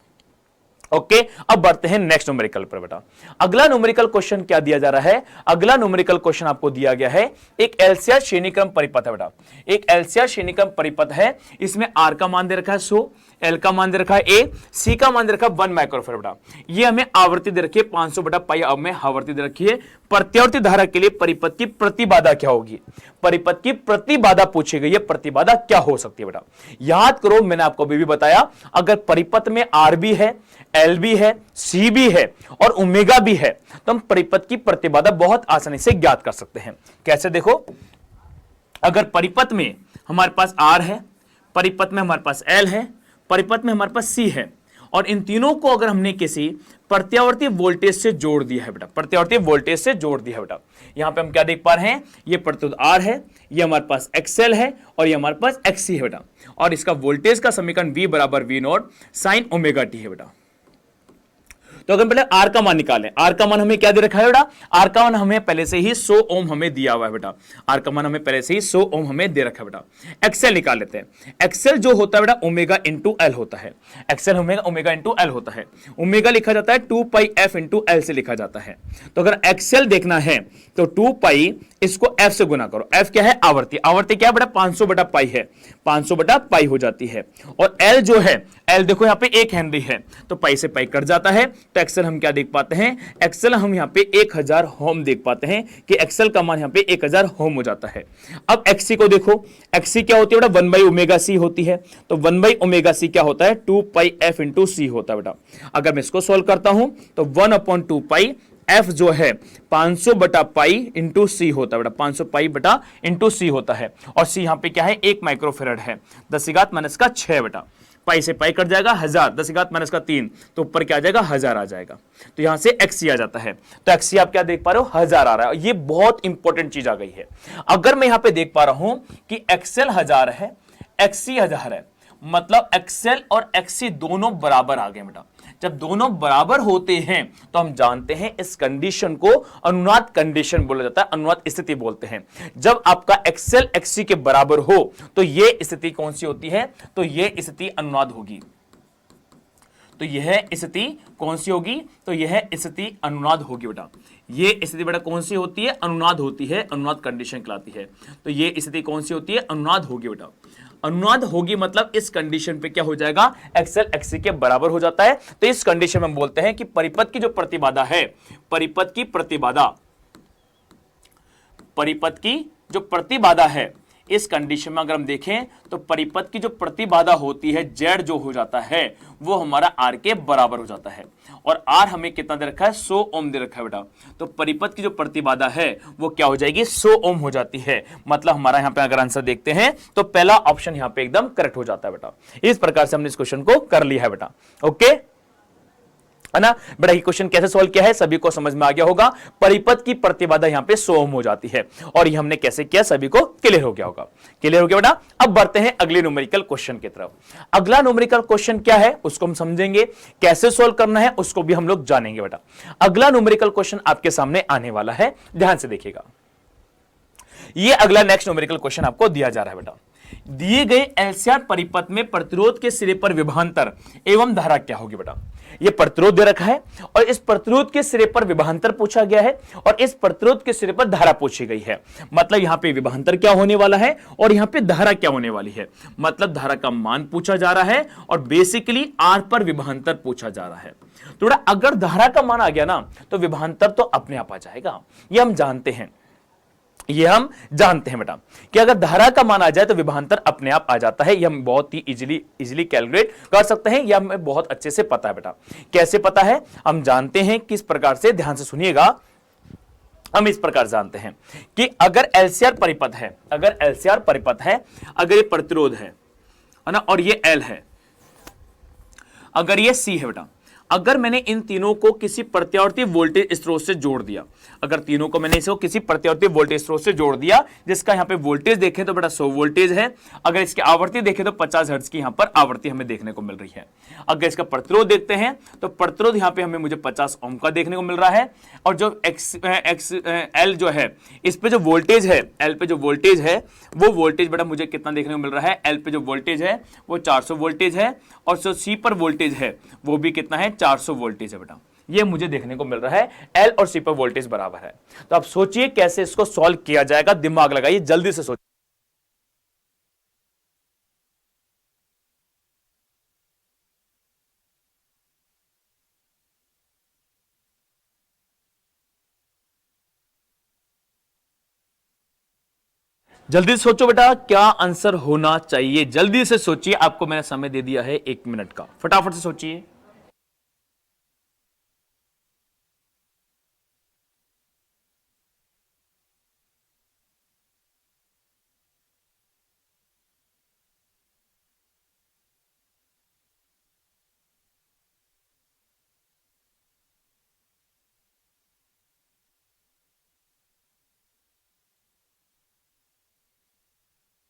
ओके, अब बढ़ते हैं नेक्स्ट न्यूमेरिकल पर बेटा। अगला न्यूमेरिकल क्वेश्चन क्या दिया जा रहा है, अगला न्यूमेरिकल क्वेश्चन आपको दिया गया है एक एलसीआर श्रेणीक्रम परिपथ है बेटा, एक एलसीआर श्रेणीक्रम परिपथ है, इसमें आर का मान दे रखा है 100, एल का मान दे रखा है ए, सी का मान दे रखा है 1 माइक्रोफेरेड बेटा, ये हमें आवृत्ति दे रखी है 500 बटा पाई, अब में आवृत्ति दे रखी है। प्रत्यावर्ती धारा के लिए परिपथ की प्रतिबाधा क्या होगी, परिपथ की प्रतिबाधा पूछी गई है, प्रतिबाधा क्या हो सकती है बेटा। याद करो, मैंने आपको अभी भी बताया, अगर परिपथ में आर भी है, एल भी है, सी भी है और ओमेगा भी है, तो हम परिपथ की प्रतिबाधा बहुत आसानी से ज्ञात कर सकते हैं। कैसे, देखो, अगर परिपथ में हमारे पास आर है, परिपथ में हमारे पास एल है, परिपथ में हमारे पास सी है, और इन तीनों को अगर हमने किसी प्रत्यावर्ती वोल्टेज से जोड़ दिया है बेटा, प्रत्यावर्ती वोल्टेज से जोड़ दिया है बेटा, यहां पे हम क्या देख पा रहे हैं, ये प्रतिरोध आर है, ये हमारे पास एक्सएल है और ये हमारे पास एक्ससी है बेटा, और इसका वोल्टेज का समीकरण V बराबर V not sine omega T है बेटा। तो अगर पहले आर का मान निकालें, आर का मान हमें क्या दे रखा है बेटा, आर का मान हमें पहले से ही 100 ओम हमें दिया हुआ है बेटा, आर का मान हमें पहले से ही 100 ओम हमें दे रखा है बेटा। एक्सएल निकाल लेते हैं, एक्सएल जो होता है बेटा ओमेगा इंटू एल होता है, एक्सएल ओमेगा इंटू एल होता है, ओमेगा लिखा जाता है 2 पाई एफ इंटू एल से लिखा जाता है। तो अगर एक्सएल देखना है तो 2 पाई इसको एफ से गुना करो, एफ क्या है, आवृत्ति, आवृत्ति क्या है बेटा 500 बटा पाई है, 500 बटा पाई हो जाती है, और एल जो है, एल देखो यहाँ पे 1 हेनरी है, तो पाई से पाई कट जाता है, तो एक्सेल हम क्या देख पाते हैं, एक्सेल हम यहाँ पे 1000 ओम देख पाते हैं कि एक्सेल का मान यहाँ पे 1000 ओम हो जाता है। अब एक्सी को देखो, एक्सी क्या होती है बेटा, 1 बाई ओमेगा सी होती है, तो 1 बाई ओमेगा सी क्या होता है, 2 पाई एफ इंटू सी होता है बेटा। अगर मैं इसको सोल्व करता हूं तो 1/2 पाई एफ जो है 500 बटा पाई इंटू सी होता है बेटा, 500 पाई बटा इंटू सी होता है, और सी यहाँ पे क्या है 1 माइक्रोफेरेड है, 10⁻⁻⁶ बेटा, पाई से पाई कट जाएगा 1000, 10⁻⁻3, तो ऊपर क्या आ जाएगा 1000 आ जाएगा, तो यहां से एक्सी आ जाता है, तो एक्सी आप क्या देख पा रहे हो 1000 आ रहा है। ये बहुत इंपॉर्टेंट चीज आ गई है। अगर मैं यहां पे देख पा रहा हूं कि एक्सेल 1000 है, एक्सी 1000 है, मतलब एक्सेल और एक्सी दोनों बराबर आ गए बेटा। जब दोनों बराबर होते हैं तो हम जानते हैं इस कंडीशन को अनुनाद कंडीशन बोला जाता है, अनुनाद स्थिति बोलते हैं। जब आपका एक्सेल एक्सी के बराबर हो तो यह स्थिति कौन सी होती है, तो यह स्थिति अनुनाद होगी। तो यह स्थिति कौन सी होगी, तो यह स्थिति अनुनाद होगी बेटा। ये स्थिति बेटा कौन सी होती है, अनुनाद होती है, अनुनाद कंडीशन कहलाती है। तो ये स्थिति कौन सी होती है, अनुनाद होगी बेटा। अनुनाद होगी मतलब इस कंडीशन पे क्या हो जाएगा, एक्सेल एक्सी के बराबर हो जाता है। तो इस कंडीशन में हम बोलते हैं कि परिपथ की जो प्रतिबाधा है, परिपथ की प्रतिबाधा, परिपथ की जो प्रतिबाधा है, इस कंडीशन में अगर हम देखें तो परिपथ की जो प्रतिबाधा होती है जेड जो हो जाता है वो हमारा आर के बराबर हो जाता है, और आर हमें कितना दे रखा है 100 ओम दे रखा है बेटा। तो परिपथ की जो प्रतिबाधा है वो क्या हो जाएगी 100 ओम हो जाती है। मतलब हमारा यहां पे अगर आंसर देखते हैं तो पहला ऑप्शन यहां पे एकदम करेक्ट हो जाता है बेटा। इस प्रकार से हमने इस क्वेश्चन को कर लिया है बेटा। ओके है ना बेटा, ये क्वेश्चन कैसे सॉल्व किया है सभी को समझ में आ गया होगा। परिपथ की प्रतिबाधा यहां पे 100 ओम हो जाती है, और ये हमने कैसे किया सभी को क्लियर हो गया होगा। क्लियर हो गया बेटा। अब बढ़ते हैं अगले न्यूमेरिकल क्वेश्चन की तरफ। अगला न्यूमेरिकल क्वेश्चन क्या है उसको हम समझेंगे, कैसे सॉल्व करना है उसको भी हम लोग जानेंगे बेटा। अगला न्यूमेरिकल क्वेश्चन आपके सामने आने वाला है, ध्यान से देखिएगा। ये अगला नेक्स्ट न्यूमेरिकल क्वेश्चन आपको दिया जा रहा है बेटा। दिए गए एलसीआर परिपथ में प्रतिरोध के सिरे पर विभवांतर एवं धारा क्या होगी बेटा। यह प्रतिरोध दे रखा है और इस प्रतिरोध के सिरे पर विभवांतर पूछा गया है और इस प्रतिरोध के सिरे पर धारा पूछी गई है। मतलब यहां पे विभवांतर क्या होने वाला है और यहां पे धारा क्या होने वाली है। मतलब धारा का मान पूछा जा रहा है और बेसिकली आर पर विभवांतर पूछा जा रहा है। थोड़ा अगर धारा का मान आ गया ना तो विभवांतर तो अपने आप आ जाएगा, ये हम जानते हैं। ये हम जानते हैं बेटा कि अगर धारा का मान आ जाए तो विभवांतर अपने आप आ जाता है। ये हम बहुत ही इजीली कैलकुलेट कर सकते हैं। यह हमें बहुत अच्छे से पता है बेटा। कैसे पता है हम जानते हैं किस प्रकार से, ध्यान से सुनिएगा। हम इस प्रकार जानते हैं कि अगर एलसीआर परिपथ है, अगर एलसीआर परिपथ है, अगर ये प्रतिरोध है ना, और ये एल है, अगर ये सी है बेटा, अगर मैंने इन तीनों को किसी प्रत्यावर्ती वोल्टेज स्रोत से जोड़ दिया, अगर तीनों को मैंने इसको किसी प्रत्यावर्ती वोल्टेज स्रोत से जोड़ दिया, जिसका यहां पे वोल्टेज देखें तो बेटा 100 वोल्टेज है, अगर इसकी आवृत्ति देखें तो 50 हर्ट्ज की यहां पर आवृत्ति हमें देखने को मिल रही है। अगर इसका प्रतिरोध देखते हैं तो प्रतिरोध यहां पे हमें मुझे 50 ओम का देखने को मिल रहा है, और जो एल जो है, इस पे जो वोल्टेज है, एल पे जो वोल्टेज है, वो वोल्टेज बेटा मुझे कितना देखने को मिल रहा है, एल पे जो वोल्टेज है वो 400 वोल्टेज है, और जो सी पर वोल्टेज है वो भी कितना है, 400 वोल्टेज है बेटा। ये मुझे देखने को मिल रहा है, एल और सी पर वोल्टेज बराबर है। तो आप सोचिए कैसे इसको सॉल्व किया जाएगा, दिमाग लगाइए, जल्दी से सोचिए। जल्दी से सोचो बेटा, क्या आंसर होना चाहिए, जल्दी से सोचिए। आपको मैंने समय दे दिया है 1 मिनट का, फटाफट से सोचिए।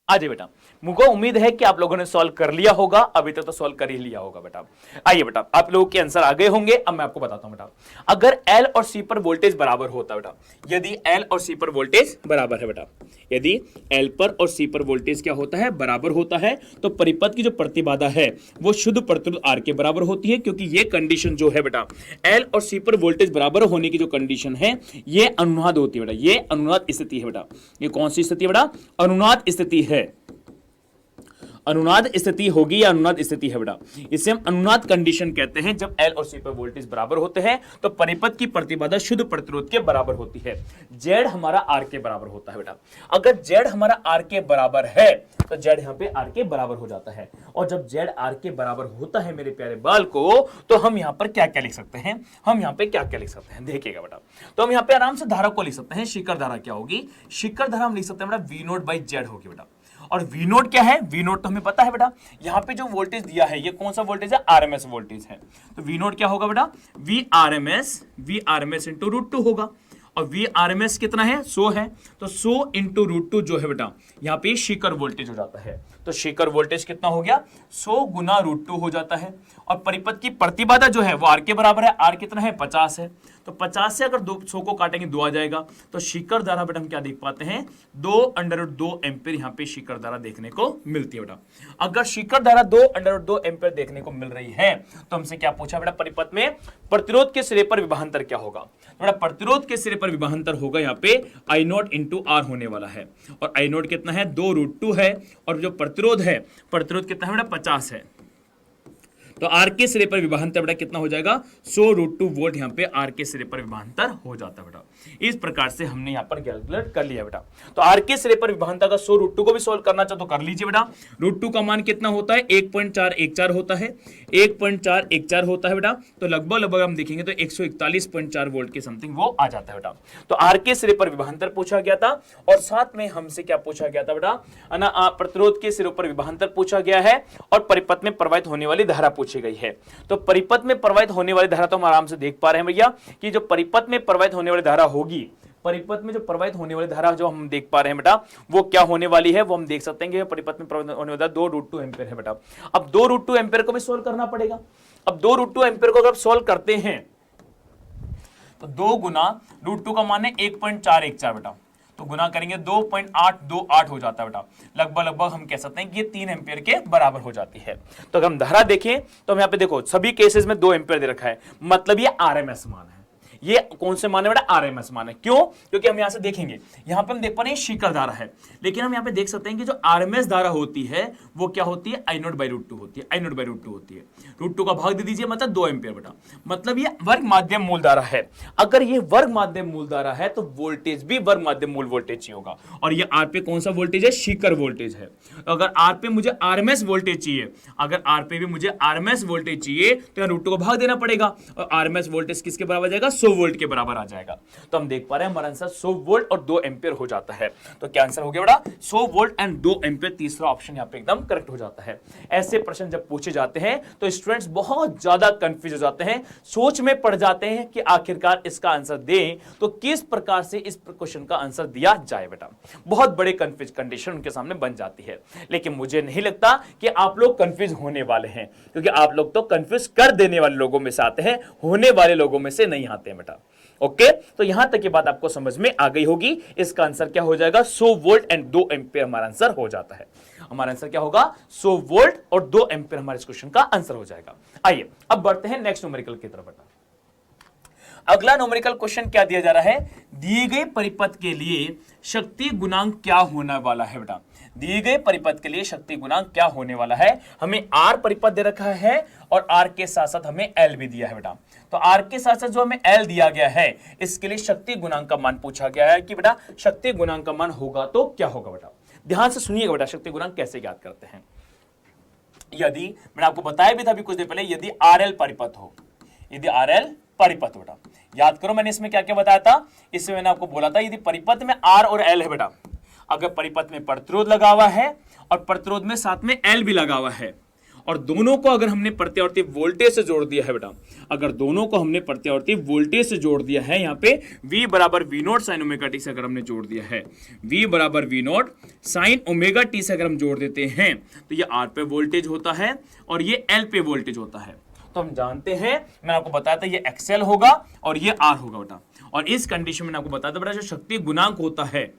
आइए बेटा, मुझको उम्मीद है कि आप लोगों ने सॉल्व कर लिया होगा, अभी तक तो सॉल्व कर ही लिया होगा बेटा। आइए बेटा, आप लोगों के आंसर आ गए होंगे। अब मैं आपको बताता हूं बेटा, अगर L और C पर वोल्टेज बराबर होता है बेटा, यदि L और C पर वोल्टेज बराबर है बेटा, यदि L पर और C पर वोल्टेज क्या होता है, बराबर होता है, तो परिपथ की जो प्रतिबाधा है वो शुद्ध प्रतिरोध R के बराबर होती है, क्योंकि ये कंडीशन जो है बेटा, L और C पर वोल्टेज बराबर होने की जो कंडीशन है, ये अनुनाद होती है बेटा, ये अनुनाद स्थिति है बेटा। ये कौन सी स्थिति है बेटा, अनुनाद स्थिति है, अनुनाद स्थिति होगी या अनुनाद स्थिति है बेटा। इसे हम अनुनाद कंडीशन कहते हैं। जब L और C पर वोल्टेज बराबर होते हैं तो परिपथ की प्रतिबाधा शुद्ध प्रतिरोध के बराबर होती है। Z हमारा R के बराबर होता है बेटा। अगर Z हमारा R के बराबर है तो Z यहां पे R के बराबर हो जाता है, और जब Z R के बराबर होता है मेरे प्यारे बाल को, तो हम यहां पर क्या क्या लिख सकते हैं, हम यहां पे क्या क्या लिख सकते हैं, देखिएगा बेटा। तो हम यहां पे आराम से धारा को लिख सकते हैं। शिखर धारा क्या होगी, शिखर धारा हम लिख सकते हैं बेटा V0/Z होगी बेटा। और V0 क्या है, V0 तो हमें पता है बेटा, यहां पे जो वोल्टेज दिया है ये कौन सा वोल्टेज है, आरएमएस वोल्टेज है। तो V0 क्या होगा बेटा, V RMS इंटू √2 होगा। और VRMS कितना है, 100 है, तो 100 इंटू √2 जो है बेटा, यहाँ पे शिखर वोल्टेज हो जाता है। तो शिखर वोल्टेज कितना हो गया, 100 गुना √2 हो जाता है। और परिपथ की प्रतिबाधा जो है वो R के बराबर है, R कितना है, 50 है। तो 50 से अगर 100 को काटेंगे 2 आ जाएगा, तो शिखर धारा बेटा हम क्या देख पाते हैं, 2√2 एम्पीयर यहाँ पे शिखर धारा देखने को मिलती है बेटा। अगर शिखर धारा 2√2 एम्पीयर देखने को मिल रही है तो हमसे क्या पूछा बेटा, परिपथ में प्रतिरोध के सिरे पर विभवांतर क्या होगा। तो बेटा प्रतिरोध के सिरे पर विभवांतर होगा यहाँ पे I0 इंटू R होने वाला है, और I0 कितना है, 2√2 है, और जो प्रतिरोध है, प्रतिरोध कितना है बेटा, 50 है। तो R के सिरे पर विभवांतर बेटा कितना हो जाएगा, 100√2 वोल्ट यहाँ पे R के सिरे पर विभवांतर हो जाता है बेटा। इस प्रकार से हमने यहाँ पर कैलकुलेट कर लिया बेटा। तो R के सिरे पर विभवांतर का 100√2 को भी सॉल्व करना चाहो तो कर लीजिए बेटा। √2 का मान कितना होता है, 1.414 होता है, 1.414 होता है बेटा। तो लगभग हम देखेंगे तो 141.4 वोल्ट के समथिंग वो आ जाता है बेटा। तो R के सिरे पर विभवांतर पूछा गया था, और साथ में हमसे क्या पूछा गया था बेटा, प्रतिरोध के सिरे पर विभवांतर पूछा गया है, और परिपथ में प्रवाहित होने वाली धारा पूछी गई है। तो परिपथ में प्रवाहित होने वाली धारा तो हम आराम से देख पा रहे हैं भैया कि जो परिपथ में प्रवाहित होने वाली धारा होगी, परिपथ में जो प्रवाहित होने वाली धारा जो हम देख पा रहे हैं बेटा, वो क्या होने वाली है, वो हम देख सकते हैं कि परिपथ में प्रवाहित होने वाला 2√2 एम्पीयर है बेटा। अब 2√2 एम्पीयर को भी सोल्व करना पड़ेगा। अब 2√2 एम्पीयर को अगर सोल्व करते हैं तो 2 गुना √2 का मान है 1.414 बेटा, तो गुना करेंगे 2.828 हो जाता है बेटा। लगभग हम कह सकते हैं कि ये 3 एम्पीयर के बराबर हो जाती है। तो अगर हम धारा देखें तो हम यहाँ पे देखो सभी केसेस में 2 एम्पीयर दे रखा है, मतलब ये आरएमएस मान है। ये कौन से मान है बेटा? आरएमएस मान है। क्यों? क्योंकि हम यहां से देखेंगे, यहां पे हम देख पा रहे हैं शिखर धारा है, लेकिन हम यहां पे देख सकते हैं कि जो आरएमएस धारा होती है वो क्या होती है? I not by root two होती है। I not by root two होती है। रूट टू का भाग दे दीजिए, मतलब 2 एम्पियर बेटा। मतलब ये वर्ग माध्यम मूल धारा है। अगर ये वर्ग माध्यम मूल धारा है तो वोल्टेज भी वर्ग माध्यम मूल वोल्टेज ही होगा। और ये आर पे कौन सा वोल्टेज है? शिखर वोल्टेज है। अगर आर पे मुझे आरएमएस वोल्टेज चाहिए, अगर आर पे भी मुझे आरएमएस वोल्टेज चाहिए तो यहाँ रूट टू को भाग देना पड़ेगा, और आरएमएस वोल्टेज किसके बराबर आ जाएगा? 100 वोल्ट के बराबर आ जाएगा। तो हम देख पा रहे हैं हमारा आंसर 100 वोल्ट और 2 एम्पियर हो जाता है। तो क्या आंसर हो गया बेटा? 100 वोल्ट एंड 2 एम्पियर। तीसरा ऑप्शन यहाँ पे एकदम करेक्ट हो जाता है। ऐसे प्रश्न जब पूछे जाते हैं तो स्टूडेंट्स बहुत ज्यादा कंफ्यूज हो जाते हैं, सोच में पड़ जाते हैं कि आखिरकार इसका आंसर दें तो किस प्रकार से इस क्वेश्चन का आंसर दिया जाए बेटा। बहुत बड़े कंफ्यूज कंडीशन उनके सामने बन जाती है। लेकिन मुझे नहीं लगता कि आप लोग कंफ्यूज होने वाले हैं, क्योंकि आप लोग तो कंफ्यूज कर देने वाले लोगों में से आते हैं, होने वाले लोगों में से नहीं आते हैं बेटा। ओके, तो यहां तक की बात आपको समझ में आ गई होगी। इसका आंसर क्या हो जाएगा? 100 वोल्ट एंड 2 एम्पियर हमारा आंसर हो जाता है। हमारा आंसर क्या होगा? 100 वोल्ट और 2 एम्पियर हमारे इस क्वेश्चन का आंसर हो जाएगा। आइए अब बढ़ते हैं नेक्स्ट न्यूमेरिकल की तरफ बेटा। अगला न्यूमेरिकल क्वेश्चन क्या दिया जा रहा है? दिए गए परिपथ के लिए शक्ति गुणांक क्या होने वाला है बेटा? दिए गए परिपथ के लिए शक्ति गुणांक क्या होने वाला है? हमें आर परिपथ दे रखा है और आर के साथ साथ हमें एल भी दिया है बेटा। तो आर के साथ साथ जो हमें एल दिया गया है, इसके लिए शक्ति गुणांक का मान पूछा गया है कि बेटा शक्ति गुणांक का मान होगा तो क्या होगा बेटा? ध्यान से सुनिएगा बेटा, शक्ति गुणांक कैसे ज्ञात करते हैं। यदि मैंने आपको बताया भी था अभी कुछ देर पहले, यदि आर एल परिपथ हो, यदि आर एल परिपथ बेटा, याद करो मैंने इसमें क्या क्या बताया था। इसमें मैंने आपको बोला था यदि परिपथ में आर और एल है बेटा, अगर परिपथ में प्रतिरोध लगा हुआ है और प्रतिरोध में साथ में एल भी लगा हुआ है, और दोनों को अगर हमने प्रत्यावर्ती वोल्टेज से जोड़ दिया है बेटा, अगर दोनों को हमने प्रत्यावर्ती वोल्टेज से जोड़ दिया है, यहाँ पे V बराबर V not sine omega t से अगर हमने जोड़ दिया है, V बराबर V not sine omega t से अगर हम जोड़ देते हैं तो ये R पे वोल्टेज होता है और ये L पे वोल्टेज होता है। तो हम जानते हैं, मैंने आपको बताया था ये XL होगा और ये R होगा बेटा। और इस कंडीशन में मैंने आपको बताया था बेटा, जो शक्ति गुणांक होता है,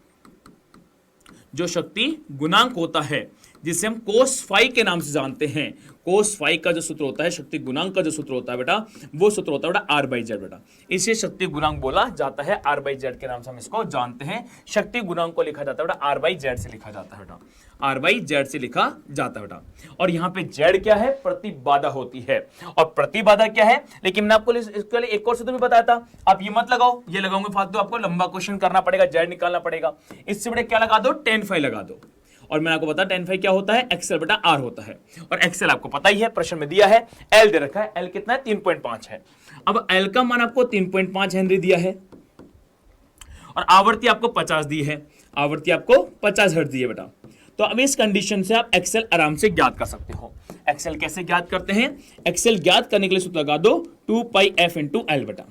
जो शक्ति गुणांक होता है जिसे हम कोस फाई के नाम से जानते हैं, कोस फाई का जो सूत्र होता है, शक्ति गुणांक का जो सूत्र होता है बेटा, वो सूत्र होता है बेटा आर बाई जेड बेटा। इसे शक्ति गुणांक बोला जाता है, आर बाई जेड के नाम से हम इसको जानते हैं। शक्ति गुणांक को लिखा जाता है बेटा आर बाई जेड से लिखा जाता है बेटा, आर बाई जेड से लिखा जाता है बेटा। और यहाँ पे जेड क्या है? प्रतिबाधा होती है। और प्रतिबाधा क्या है? लेकिन मैंने आपको इसके लिए एक और सूत्र भी बताया था, आप ये मत लगाओ, ये लगाऊंगे फालतू, आपको लंबा क्वेश्चन करना पड़ेगा, जेड निकालना पड़ेगा। इससे बड़े क्या लगा दो? tan फाई लगा दो। और मैंने आपको बताया tan फाई क्या होता है? एक्सएल बेटा आर होता है। और एक्सएल आपको पता ही है, प्रश्न में दिया है, एल दे रखा है, एल कितना है? 3.5 है। अब एल का मान आपको 3.5 हेनरी दिया है और आवृत्ति आपको 50 दी है, आवृत्ति आपको 50 हर्ट्ज दी है बेटा। तो अब इस कंडीशन से आप एक्सएल आराम से ज्ञात कर सकते हो। एक्सएल कैसे ज्ञात करते हैं? एक्सएल ज्ञात करने के लिए सूत्र लगा दो 2 पाई एफ इंटू एल बेटा।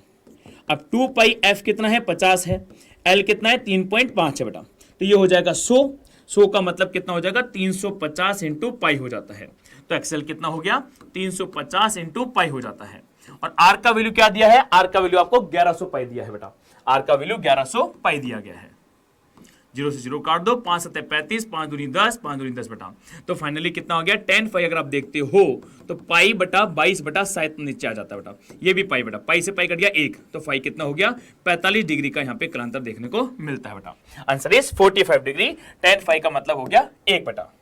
अब 2 पाई एफ कितना है? 50 है, एल कितना है? 3.5 है बेटा। तो ये हो जाएगा 100 का मतलब कितना हो जाएगा? 350 इंटू पाई हो जाता है। तो एक्सएल कितना हो गया? 350 इंटू पाई हो जाता है। और आर का वैल्यू क्या दिया है? आर का वैल्यू आपको 1100 पाई दिया है बेटा, आर का वैल्यू 1100 पाई दिया गया है। 0 से 0 काट दो, 5 7 35, 5 दूनी 10, 5 दूनी 10 बेटा। तो फाइनली कितना हो गया? tan फाई अगर आप देखते हो तो पाई बटा 22 बटा 7 नीचे आ जाता है बेटा। ये भी पाई बेटा, पाई से पाई कट गया 1, तो फाई कितना हो गया? 45 डिग्री का यहाँ पे कलांतर देखने को मिलता है बेटा। Answer is 45 degree. tan phi का मतलब हो गया 1 बेटा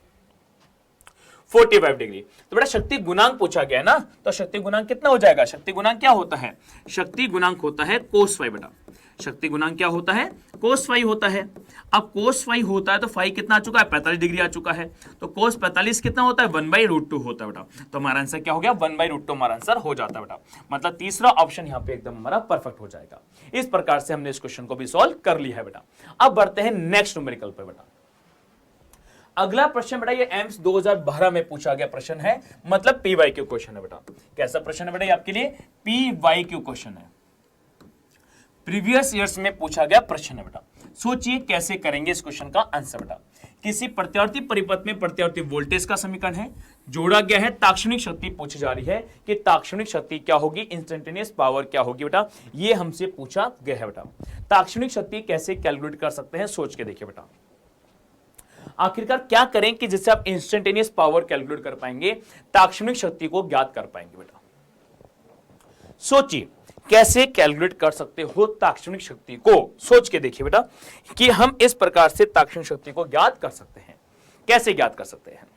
45 डिग्री। तो बेटा शक्ति गुणांक पूछा गया है ना, तो शक्ति गुणांक कितना हो जाएगा? शक्ति गुणांक क्या होता है? शक्ति गुणांक होता है कोस फाई बेटा। शक्ति गुणांक क्या होता है? कोस फाई होता है। अब कोस फाई होता है तो फाई कितना आ चुका है? 45 डिग्री आ चुका है। तो कोस 45 कितना होता है? 1/√2 होता है बेटा। तो हमारा आंसर क्या हो गया? 1/√2 हमारा आंसर हो जाता है बेटा। मतलब तीसरा ऑप्शन यहाँ पे एकदम हमारा परफेक्ट हो जाएगा। इस प्रकार से हमने इस क्वेश्चन को भी सॉल्व कर लिया है बेटा। अब बढ़ते हैं नेक्स्ट न्यूमेरिकल पे बेटा। अगला प्रश्न बेटा ये एम्स 2012 में पूछा गया प्रश्न है, मतलब PYQ क्वेश्चन है बेटा। कैसा प्रश्न है बेटा? ये आपके लिए PYQ क्वेश्चन है, प्रीवियस ईयर्स में पूछा गया प्रश्न है बेटा। सोचिए कैसे करेंगे इस क्वेश्चन का आंसर बेटा। किसी प्रत्यावर्ती परिपथ में प्रत्यावर्ती वोल्टेज का समीकरण है, जोड़ा गया है, ताक्षणिक शक्ति पूछी जा रही है कि ताक्षणिक शक्ति क्या होगी, इंस्टेंटेनियस पावर क्या होगी बेटा, ये हमसे पूछा गया है बेटा। ताक्षणिक शक्ति कैसे कैलकुलेट कर सकते हैं, सोच के देखिए बेटा। आखिरकार क्या करें कि जिससे आप इंस्टेंटेनियस पावर कैलकुलेट कर पाएंगे, ताक्षणिक शक्ति को ज्ञात कर पाएंगे बेटा। सोचिए कैसे कैलकुलेट कर सकते हो ताक्षणिक शक्ति को? सोच के देखिए बेटा कि हम इस प्रकार से ताक्षणिक शक्ति को ज्ञात कर सकते हैं। कैसे ज्ञात कर सकते हैं?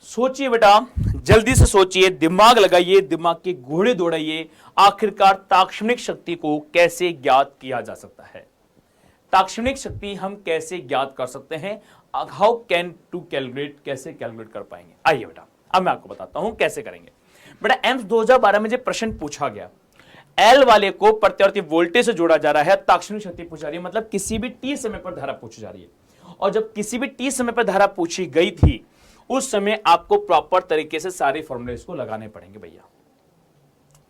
सोचिए बेटा, जल्दी से सोचिए, दिमाग लगाइए, दिमाग के घोड़े दौड़ाइए। आखिरकार ताक्षणिक शक्ति को कैसे ज्ञात किया जा सकता है? ताक्षणिक शक्ति हम कैसे ज्ञात कर सकते हैं? हाउ कैन टू कैलकुलेट, कैसे कैलकुलेट कर पाएंगे? आइए बेटा, अब मैं आपको बताता हूं कैसे करेंगे। बेटा एम्स 2012 में जो प्रश्न पूछा गया, एल वाले को प्रत्यावर्ती वोल्टेज से जोड़ा जा रहा है, ताक्षणिक शक्ति पूछा रही है, मतलब किसी भी टी समय पर धारा पूछी जा रही है। और जब किसी भी टी समय पर धारा पूछी गई थी, उस समय आपको प्रॉपर तरीके से सारे फॉर्मूले इसको लगाने पड़ेंगे भैया,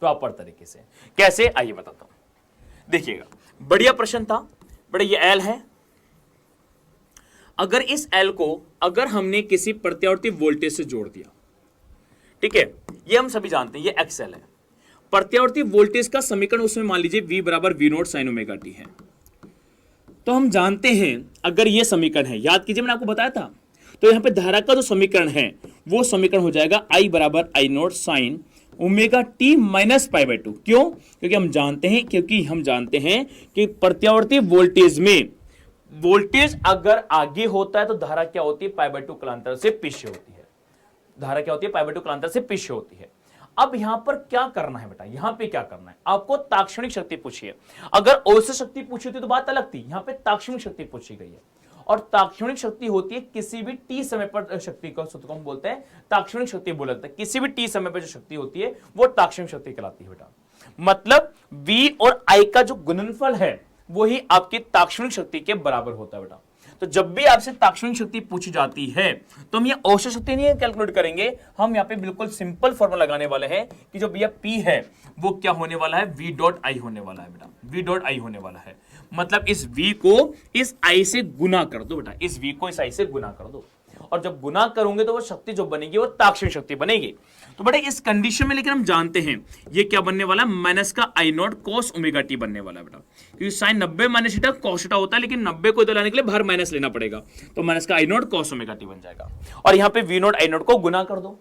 प्रॉपर तरीके से। कैसे? आइए बताता हूं। देखिएगा, बढ़िया प्रश्न था बेटा। ये एल है, अगर इस एल को अगर हमने किसी प्रत्यावर्ती वोल्टेज से जोड़ दिया, ठीक है, ये हम सभी जानते हैं, ये एक्सएल है। प्रत्यावर्ती वोल्टेज का समीकरण उसमें मान लीजिए V बराबर V not sine omega T है। तो हम जानते हैं अगर ये समीकरण है, याद कीजिए मैंने आपको बताया था, तो यहां पे धारा का जो समीकरण है वो समीकरण हो जाएगा I बराबर I not sine omega t minus pi by 2। क्यों? क्योंकि हम जानते हैं कि प्रत्यावर्ती वोल्टेज में वोल्टेज अगर आगे होता है तो धारा क्या होती है? पाई बाय 2 कालांतर से पीछे होती है। धारा क्या होती है? पाई बाय 2 कालांतर से पीछे होती है। अब यहां पर क्या करना है बेटा? यहां पे क्या करना है? आपको ताक्षणिक शक्ति पूछी है। अगर औसत शक्ति पूछी होती तो बात अलग थी, यहां पे ताक्षणिक शक्ति पूछी गई है। और ताक्षणिक शक्ति होती है किसी भी टी समय पर शक्ति को हम बोलते हैं ताक्षणिक शक्ति बोला जाता है। किसी भी टी समय पर जो शक्ति होती है वो ताक्षणिक शक्ति कहलाती है बेटा। मतलब V और I का जो गुणनफल है वही आपकी ताक्षणिक शक्ति के बराबर होता है बेटा। तो जब भी आपसे ताक्षणिक शक्ति पूछी जाती है तो हम ये औसत शक्ति नहीं कैलकुलेट करेंगे, हम यहाँ पे बिल्कुल सिंपल फॉर्मूला लगाने वाले हैं कि जो भैया P है वो क्या होने वाला है? V डॉट I होने वाला है बेटा, V डॉट I होने वाला है। मतलब इस V को इस I से गुना कर दो बेटा, इस V को इस I से गुना कर दो, और जब गुना करोगे तो वो शक्ति जो बनेगी वो ताक्षणिक शक्ति बनेगी। तो बेटा इस कंडीशन में लेकिन हम जानते हैं ये क्या बनने वाला है? माइनस का I not cos omega t बनने वाला है बेटा, क्योंकि sine 90 minus theta cos theta होता है, लेकिन 90 को इधर लाने के लिए बाहर माइनस लेना पड़ेगा, तो माइनस का I not cos omega T बन जाएगा। और यहां पे V नॉट I नॉट को गुना कर दो,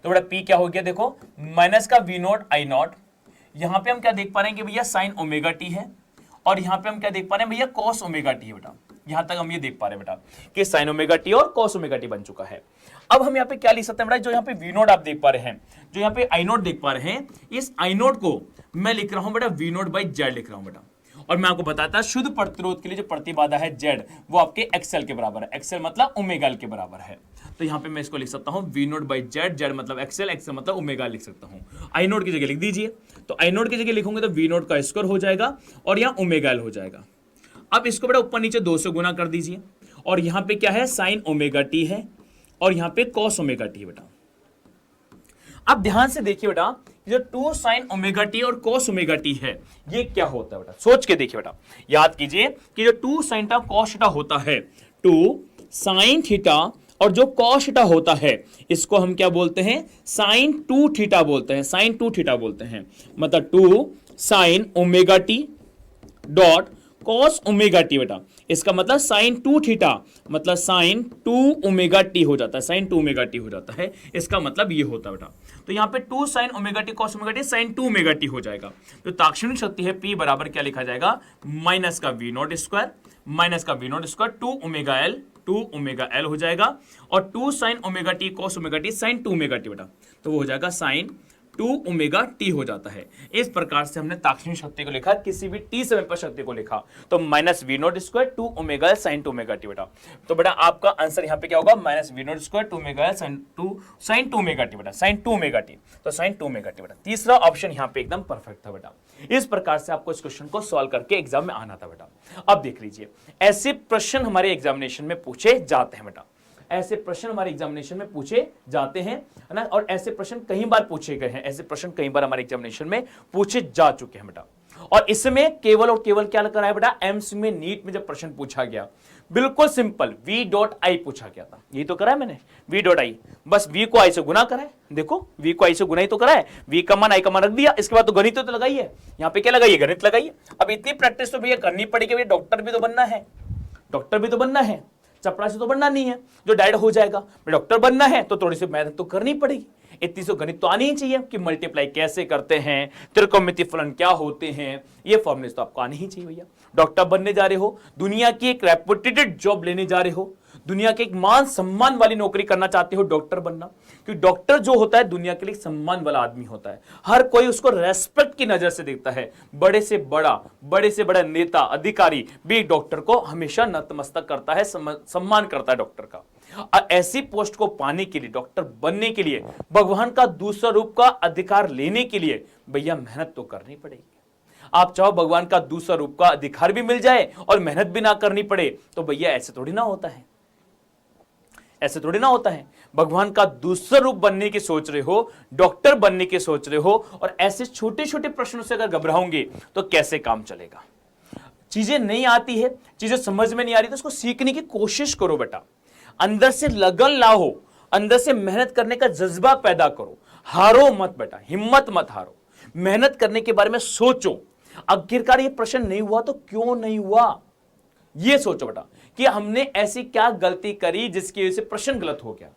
तो बेटा P क्या हो गया? देखो, माइनस का V नॉट I नॉट, यहां पे हम क्या देख पा रहे हैं कि भैया साइन ओमेगा टी है, और यहां पे हम क्या देख पा रहे हैं भैया? कॉस ओमेगा टी है बेटा। यहां तक हम ये देख पा रहे हैं बेटा कि साइन ओमेगा टी और कॉस ओमेगा टी बन चुका है। अब हम यहाँ पे क्या लिख सकते हैं बेटा? जो यहाँ पे V नोट आप देख पा रहे हैं, जो यहाँ पे I नोट देख पा रहे हैं, इस I नोट को मैं लिख रहा हूं बेटा V नोट बाई जेड लिख रहा हूं बेटा। और मैं आपको बताता शुद्ध प्रतिरोध के लिए जो प्रतिबाधा है Z वो आपके XL के बराबर है। XL मतलब ओमेगा L के बराबर है। तो यहाँ पे मैं इसको लिख सकता हूँ V note by Z, Z मतलब XL, XL मतलब ओमेगा लिख सकता हूँ। I नोट की जगह लिख दीजिए, तो I नोट की जगह लिखोगे तो V नोट का स्क्वायर हो जाएगा और यहाँ ओमेगा L हो जाएगा। अब इसको बेटा ऊपर नीचे 2 से गुना कर दीजिए, और यहाँ पे क्या है? साइन ओमेगा टी है, और यहाँ पे कॉस ओमेगा टी है बेटा। अब ध्यान से देखिए बेटा, जो 2 साइन ओमेगा टी और कॉस ओमेगा टी है ये क्या होता है बेटा? सोच के देखिए बेटा, याद कीजिए कि जो 2 साइन थीटा कॉस थीटा होता है, 2 साइन थीटा और जो कॉस थीटा होता है इसको हम क्या बोलते हैं? साइन 2 थीटा बोलते हैं, साइन 2 थीटा बोलते हैं। मतलब 2 sine omega T dot cos omega t बेटा, इसका मतलब साइन 2 थीटा मतलब साइन 2 ओमेगा टी हो जाता है, साइन 2 ओमेगा टी हो जाता है। इसका मतलब ये होता है बेटा। तो यहाँ पे 2 sine omega t cos omega t sine 2 omega t हो जाएगा। तो ताक्षणिक शक्ति है P बराबर क्या लिखा जाएगा? माइनस का V नॉट स्क्वायर, माइनस का V not square 2 omega L, 2 omega L हो जाएगा, और 2 sine omega t cos omega t sine 2 omega t बेटा, तो वो हो जाएगा साइन 2 ओमेगा टी हो जाता है। इस प्रकार से हमने ताक्षणिक शक्ति को लिखा, किसी भी टी समय पर शक्ति को लिखा, तो minus V not square 2 omega L sine 2 omega t बेटा। तो बेटा आपका आंसर यहाँ पे क्या होगा? Minus V not square 2 omega L sine 2 omega t बेटा, साइन 2 ओमेगा टी, तो साइन 2 ओमेगा टी बेटा। तीसरा ऑप्शन यहाँ पे एकदम परफेक्ट था बेटा। इस प्रकार से आपको इस क्वेश्चन को सॉल्व करके एग्जाम में आना था बेटा। अब देख लीजिए, ऐसे प्रश्न हमारे एग्जामिनेशन में पूछे जाते हैं बेटा, ऐसे प्रश्न हमारे एग्जामिनेशन में पूछे जाते हैं, है ना। और ऐसे प्रश्न कई बार पूछे गए हैं, ऐसे प्रश्न कई बार हमारे एग्जामिनेशन में पूछे जा चुके हैं बेटा। और इसमें केवल और केवल क्या करा है बेटा? एम्स में नीट में जब प्रश्न पूछा गया बिल्कुल सिंपल V डॉट I पूछा गया था, यही तो करा है मैंने, V डॉट I, बस V को I से गुना करा है। देखो V को I से गुना ही तो करा है, V का मान I का मान रख दिया, इसके बाद तो गणित तो लगाई है, यहाँ पे क्या लगाइए? गणित लगाइए। अब इतनी प्रैक्टिस तो भैया करनी पड़ेगी, भैया डॉक्टर भी तो बनना है, डॉक्टर भी तो बनना है, चपरासी तो बनना नहीं है जो डायरेक्ट हो जाएगा। डॉक्टर बनना है तो थोड़ी सी मेहनत तो करनी पड़ेगी। इतनी तो गणित तो आनी ही चाहिए कि मल्टीप्लाई कैसे करते हैं, त्रिकोणमिति फलन क्या होते हैं, ये फॉर्मूले तो आपको आनी ही चाहिए भैया। डॉक्टर बनने जा रहे हो, दुनिया की एक रेपुटेटेड जॉब लेने जा रहे हो, दुनिया के एक मान सम्मान वाली नौकरी करना चाहते हो, डॉक्टर बनना। क्योंकि डॉक्टर जो होता है दुनिया के लिए सम्मान वाला आदमी होता है, हर कोई उसको रेस्पेक्ट की नजर से देखता है। बड़े से बड़ा नेता अधिकारी भी डॉक्टर को हमेशा नतमस्तक करता है, सम्मान करता है डॉक्टर का। और ऐसी पोस्ट को पाने के लिए, डॉक्टर बनने के लिए, भगवान का दूसरा रूप का अधिकार लेने के लिए भैया मेहनत तो करनी पड़ेगी। आप चाहो भगवान का दूसरा रूप का अधिकार भी मिल जाए और मेहनत भी ना करनी पड़े, तो भैया ऐसे थोड़ी ना होता है, ऐसे थोड़ी ना होता है। भगवान का दूसरा रूप बनने की सोच रहे हो, डॉक्टर बनने की सोच रहे हो, और ऐसे छोटे छोटे प्रश्नों से अगर घबराओगे तो कैसे काम चलेगा। चीजें नहीं आती है, चीजें समझ में नहीं आ रही, तो उसको सीखने की कोशिश करो बेटा। अंदर से लगन लाओ, अंदर से मेहनत करने का जज्बा पैदा करो। हारो मत बेटा, हिम्मत मत हारो, मेहनत करने के बारे में सोचो। आखिरकार ये प्रश्न नहीं हुआ तो क्यों नहीं हुआ, ये सोचो बेटा कि हमने ऐसी क्या गलती करी जिसकी वजह से प्रश्न गलत हो गया।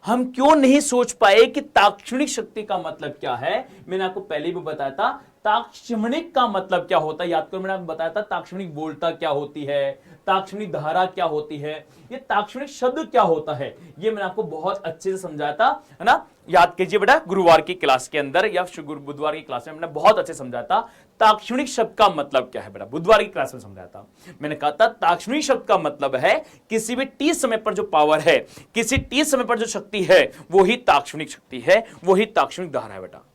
हम क्यों नहीं सोच पाए कि ताक्षणिक शक्ति का मतलब क्या है। मैंने आपको पहले भी बताया था ताक्षणिक का मतलब क्या होता है, याद करो, मैंने आपको बताया था ताक्षणिक बोलता क्या होती है, ताक्षणिक धारा क्या होती है, ये ताक्षणिक शब्द क्या होता है, ये मैंने आपको बहुत अच्छे से समझाया था, है ना। याद कीजिए बेटा, गुरुवार की क्लास के अंदर या बुधवार की क्लास में मैंने बहुत अच्छे समझाया था ताक्षणिक शब्द का मतलब क्या है। बेटा बुधवार की क्लास में समझाया था, मैंने कहा था ताक्षणिक शब्द का मतलब है किसी भी टी समय पर जो पावर है, किसी टी समय पर जो शक्ति है, वो ही ताक्षणिक शक्ति है, वो ही ताक्षणिक धारा है बेटा।